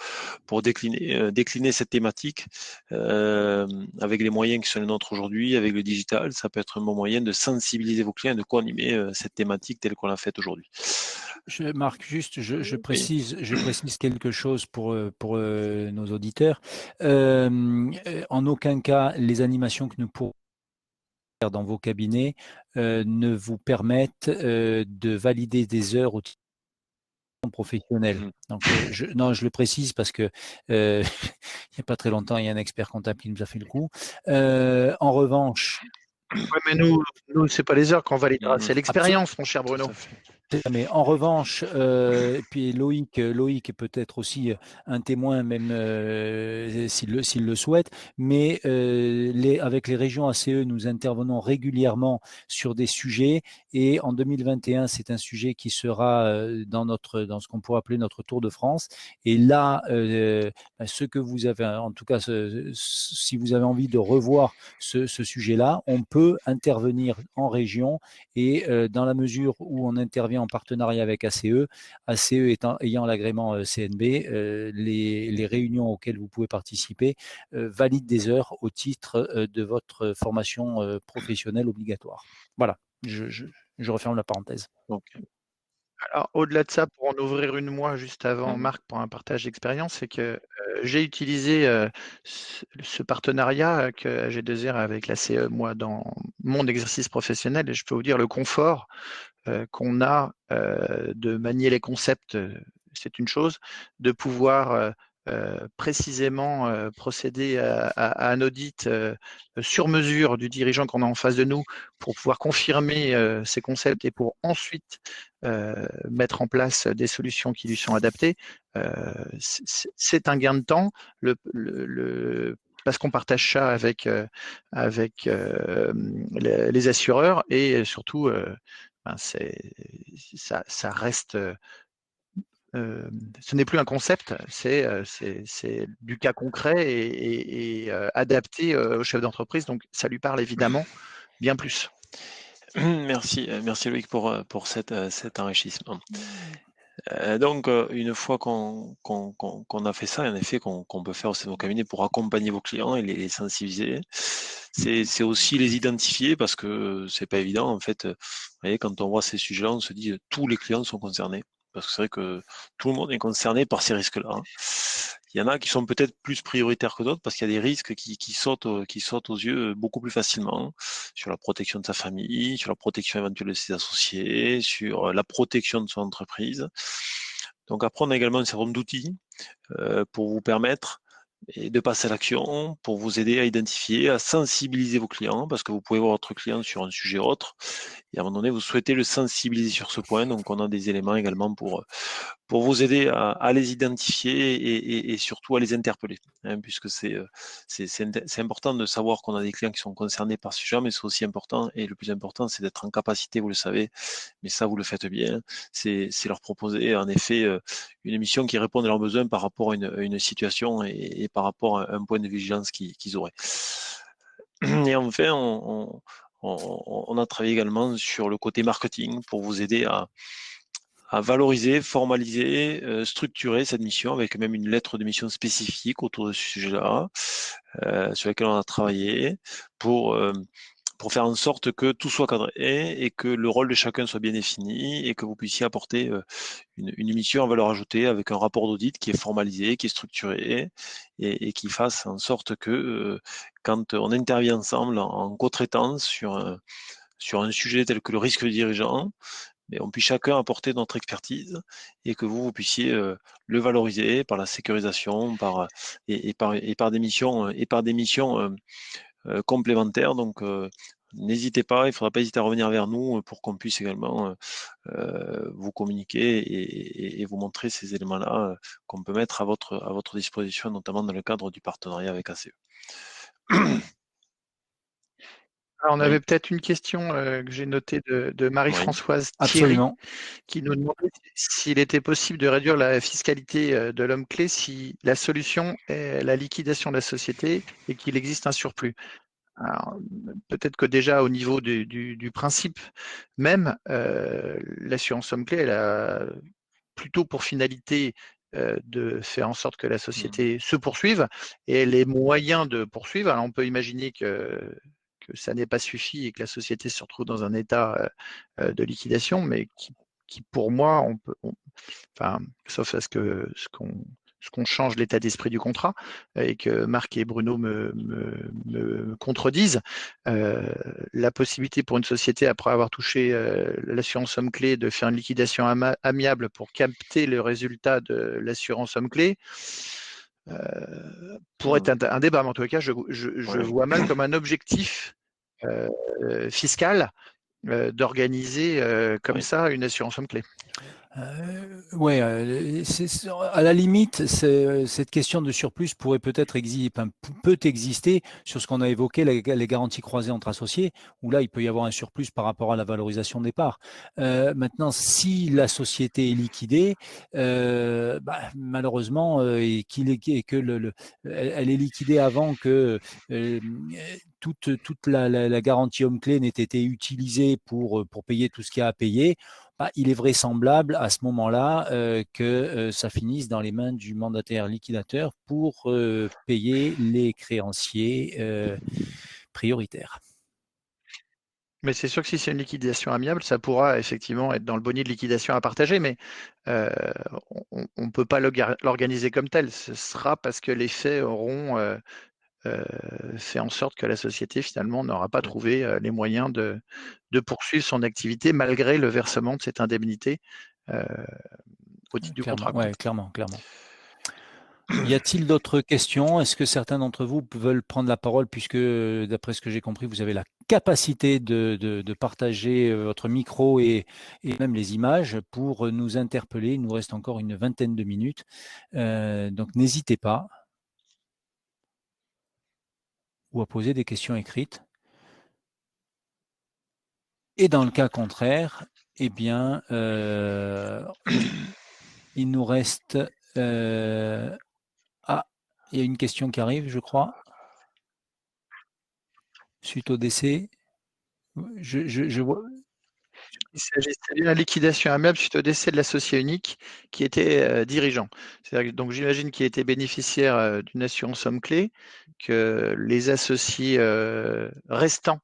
décliner cette thématique avec les moyens qui sont les nôtres aujourd'hui, avec le digital. Ça peut être un bon moyen de sensibiliser vos clients et de co-animer cette thématique telle qu'on l'a faite aujourd'hui. Marc, juste, je précise quelque chose pour nos auditeurs. En aucun cas, les animations que nous pourrons faire dans vos cabinets ne vous permettent de valider des heures au titre professionnel. Donc, je le précise parce que il n'y a pas très longtemps, il y a un expert comptable qui nous a fait le coup. En revanche, ouais, mais nous c'est pas les heures qu'on validera, c'est l'expérience, mon cher Bruno. Mais en revanche, puis Loïc est peut-être aussi un témoin, même s'il le souhaite, mais avec les régions ACE, nous intervenons régulièrement sur des sujets et en 2021, c'est un sujet qui sera dans ce qu'on pourrait appeler notre Tour de France. Et là, ce que vous avez, en tout cas, si vous avez envie de revoir ce sujet-là, on peut intervenir en région et dans la mesure où on intervient en partenariat avec ACE ayant l'agrément CNB, les réunions auxquelles vous pouvez participer valident des heures au titre de votre formation professionnelle obligatoire. Voilà, je referme la parenthèse. Okay. Alors, au-delà de ça, pour en ouvrir une moi juste avant Marc pour un partage d'expérience, c'est que j'ai utilisé ce partenariat que AG2R avec la CE, moi, dans mon exercice professionnel, et je peux vous dire le confort qu'on a de manier les concepts, c'est une chose, de pouvoir précisément procéder à un audit sur mesure du dirigeant qu'on a en face de nous pour pouvoir confirmer ces concepts et pour ensuite mettre en place des solutions qui lui sont adaptées. C'est un gain de temps. Parce qu'on partage ça avec les assureurs et surtout, ça reste, ce n'est plus un concept, c'est du cas concret et adapté au chef d'entreprise. Donc, ça lui parle évidemment bien plus. Merci, merci Loïc pour cet enrichissement. Donc, une fois qu'on a fait ça, en effet, qu'on peut faire aussi dans nos cabinets pour accompagner vos clients et les sensibiliser, c'est aussi les identifier parce que c'est pas évident. En fait, vous voyez, quand on voit ces sujets-là, on se dit tous les clients sont concernés. Parce que c'est vrai que tout le monde est concerné par ces risques-là. Il y en a qui sont peut-être plus prioritaires que d'autres parce qu'il y a des risques qui sautent aux yeux beaucoup plus facilement sur la protection de sa famille, sur la protection éventuelle de ses associés, sur la protection de son entreprise. Donc après, on a également un certain nombre d'outils pour vous permettre de passer à l'action, pour vous aider à identifier, à sensibiliser vos clients, parce que vous pouvez voir votre client sur un sujet autre, et à un moment donné, vous souhaitez le sensibiliser sur ce point, donc on a des éléments également pour vous aider à les identifier et surtout à les interpeller, hein, puisque c'est important de savoir qu'on a des clients qui sont concernés par ce sujet, mais c'est aussi important, et le plus important, c'est d'être en capacité, vous le savez, mais ça, vous le faites bien, c'est leur proposer, en effet, une émission qui réponde à leurs besoins par rapport à une situation et par rapport à un point de vigilance qu'ils auraient. Et enfin, on a travaillé également sur le côté marketing pour vous aider à valoriser, formaliser, structurer cette mission avec même une lettre de mission spécifique autour de ce sujet-là, sur laquelle on a travaillé pour faire en sorte que tout soit cadré et que le rôle de chacun soit bien défini et que vous puissiez apporter une mission à valeur ajoutée avec un rapport d'audit qui est formalisé, qui est structuré et qui fasse en sorte que quand on intervient ensemble en co-traitance sur un sujet tel que le risque dirigeant, mais on puisse chacun apporter notre expertise et que vous puissiez le valoriser par la sécurisation, et par des missions complémentaires. Donc, n'hésitez pas, il ne faudra pas hésiter à revenir vers nous pour qu'on puisse également vous communiquer et vous montrer ces éléments-là qu'on peut mettre à votre disposition, notamment dans le cadre du partenariat avec ACE. Alors, on Oui. avait peut-être une question que j'ai notée de Marie-Françoise Thierry, Absolument. qui nous demandait s'il était possible de réduire la fiscalité de l'homme clé si la solution est la liquidation de la société et qu'il existe un surplus. Alors, peut-être que déjà au niveau du principe même, l'assurance homme clé, elle a plutôt pour finalité de faire en sorte que la société se poursuive et les moyens de poursuivre. Alors on peut imaginer que ça n'ait pas suffi et que la société se retrouve dans un état de liquidation, mais qui pour moi, enfin, sauf à ce qu'on change l'état d'esprit du contrat et que Marc et Bruno me contredisent, la possibilité pour une société, après avoir touché l'assurance somme clé, de faire une liquidation amiable pour capter le résultat de l'assurance somme clé, pourrait être un débat, mais en tout cas, je vois mal comme un objectif fiscal d'organiser comme ça une assurance somme clé. Ouais, à la limite, cette question de surplus pourrait peut-être peut exister sur ce qu'on a évoqué, les garanties croisées entre associés, où là, il peut y avoir un surplus par rapport à la valorisation des parts. Maintenant, si la société est liquidée, malheureusement, et que elle est liquidée avant que toute la garantie homme-clé n'ait été utilisée pour payer tout ce qu'il y a à payer, il est vraisemblable à ce moment-là que ça finisse dans les mains du mandataire liquidateur pour payer les créanciers prioritaires. Mais c'est sûr que si c'est une liquidation amiable, ça pourra effectivement être dans le bonnier de liquidation à partager, mais on ne peut pas l'organiser comme tel. Ce sera parce que les faits auront fait en sorte que la société finalement n'aura pas trouvé les moyens de poursuivre son activité malgré le versement de cette indemnité au titre du contrat. Ouais, clairement. Y a-t-il d'autres questions? Est-ce que certains d'entre vous veulent prendre la parole puisque, d'après ce que j'ai compris, vous avez la capacité de partager votre micro et même les images pour nous interpeller? Il nous reste encore une vingtaine de minutes, donc n'hésitez pas ou à poser des questions écrites. Et dans le cas contraire, eh bien, il nous reste... Ah, il y a une question qui arrive, je crois. Suite au décès. Je vois... Il s'agissait d'une liquidation amiable suite au décès de l'associé unique qui était dirigeant. Donc j'imagine qu'il était bénéficiaire d'une assurance somme clé, que les associés restants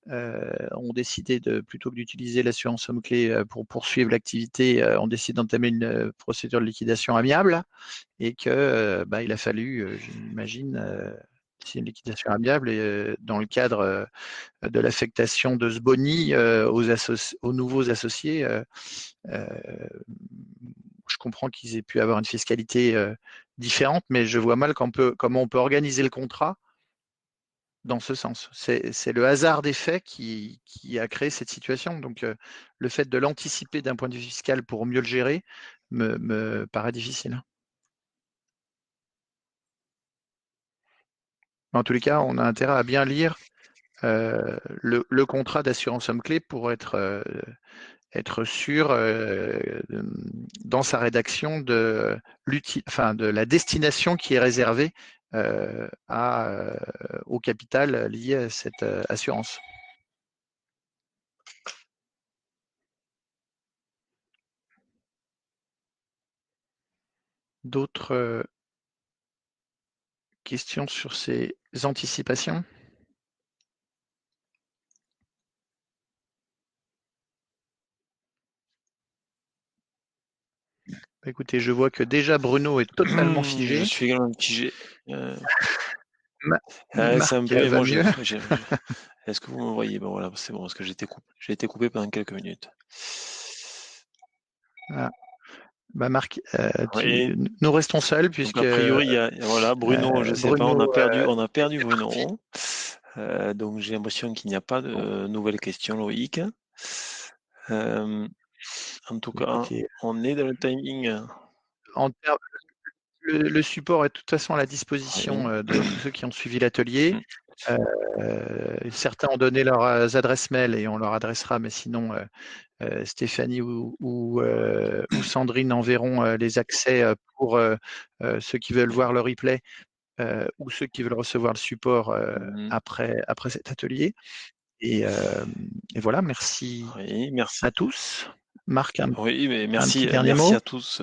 ont décidé plutôt que d'utiliser l'assurance somme clé pour poursuivre l'activité, ont décidé d'entamer une procédure de liquidation amiable et que il a fallu, j'imagine, c'est une liquidation amiable et dans le cadre de l'affectation de ce boni aux nouveaux associés, je comprends qu'ils aient pu avoir une fiscalité différente, mais je vois mal comment on peut organiser le contrat dans ce sens. C'est le hasard des faits qui a créé cette situation. Donc, le fait de l'anticiper d'un point de vue fiscal pour mieux le gérer me paraît difficile. En tous les cas, on a intérêt à bien lire le contrat d'assurance somme clé pour être sûr dans sa rédaction de la destination qui est réservée au capital lié à cette assurance. D'autres questions sur ces anticipations? Écoutez, je vois que déjà Bruno est totalement figé. Je suis également figé. Marc C'est un peu, va moi, mieux. Est-ce que vous me voyez? Ben voilà, c'est bon, parce que j'ai été coupé pendant quelques minutes. Ah. Marc, Oui. nous restons seuls Donc puisque a priori, il y a, voilà, Bruno, je sais pas, on a perdu est parti. Bruno. Donc j'ai l'impression qu'il n'y a pas de nouvelles questions, Loïc. En tout cas, Écoutez, on est dans le timing. Le support est de toute façon à la disposition Oui. de tous ceux qui ont suivi l'atelier. Mm. Certains ont donné leurs adresses mail et on leur adressera, mais sinon Stéphanie ou Sandrine enverront les accès pour ceux qui veulent voir le replay ou ceux qui veulent recevoir le support après cet atelier. Et voilà, merci Oui, merci. à tous. Marc, Oui, mais un petit merci, dernier merci mot. à tous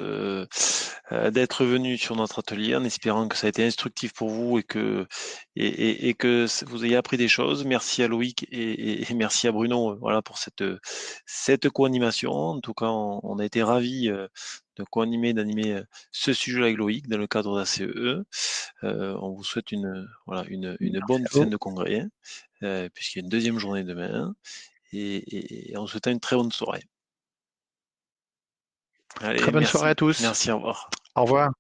d'être venus sur notre atelier en espérant que ça a été instructif pour vous et que vous ayez appris des choses. Merci à Loïc et merci à Bruno, voilà, pour cette co-animation. En tout cas, on a été ravis de co-animer, d'animer ce sujet avec Loïc dans le cadre d'ACE. On vous souhaite une bonne fin de congrès, puisqu'il y a une deuxième journée demain, et on vous souhaite une très bonne soirée. Allez, Très bonne merci. soirée à tous. Merci, au revoir. Au revoir.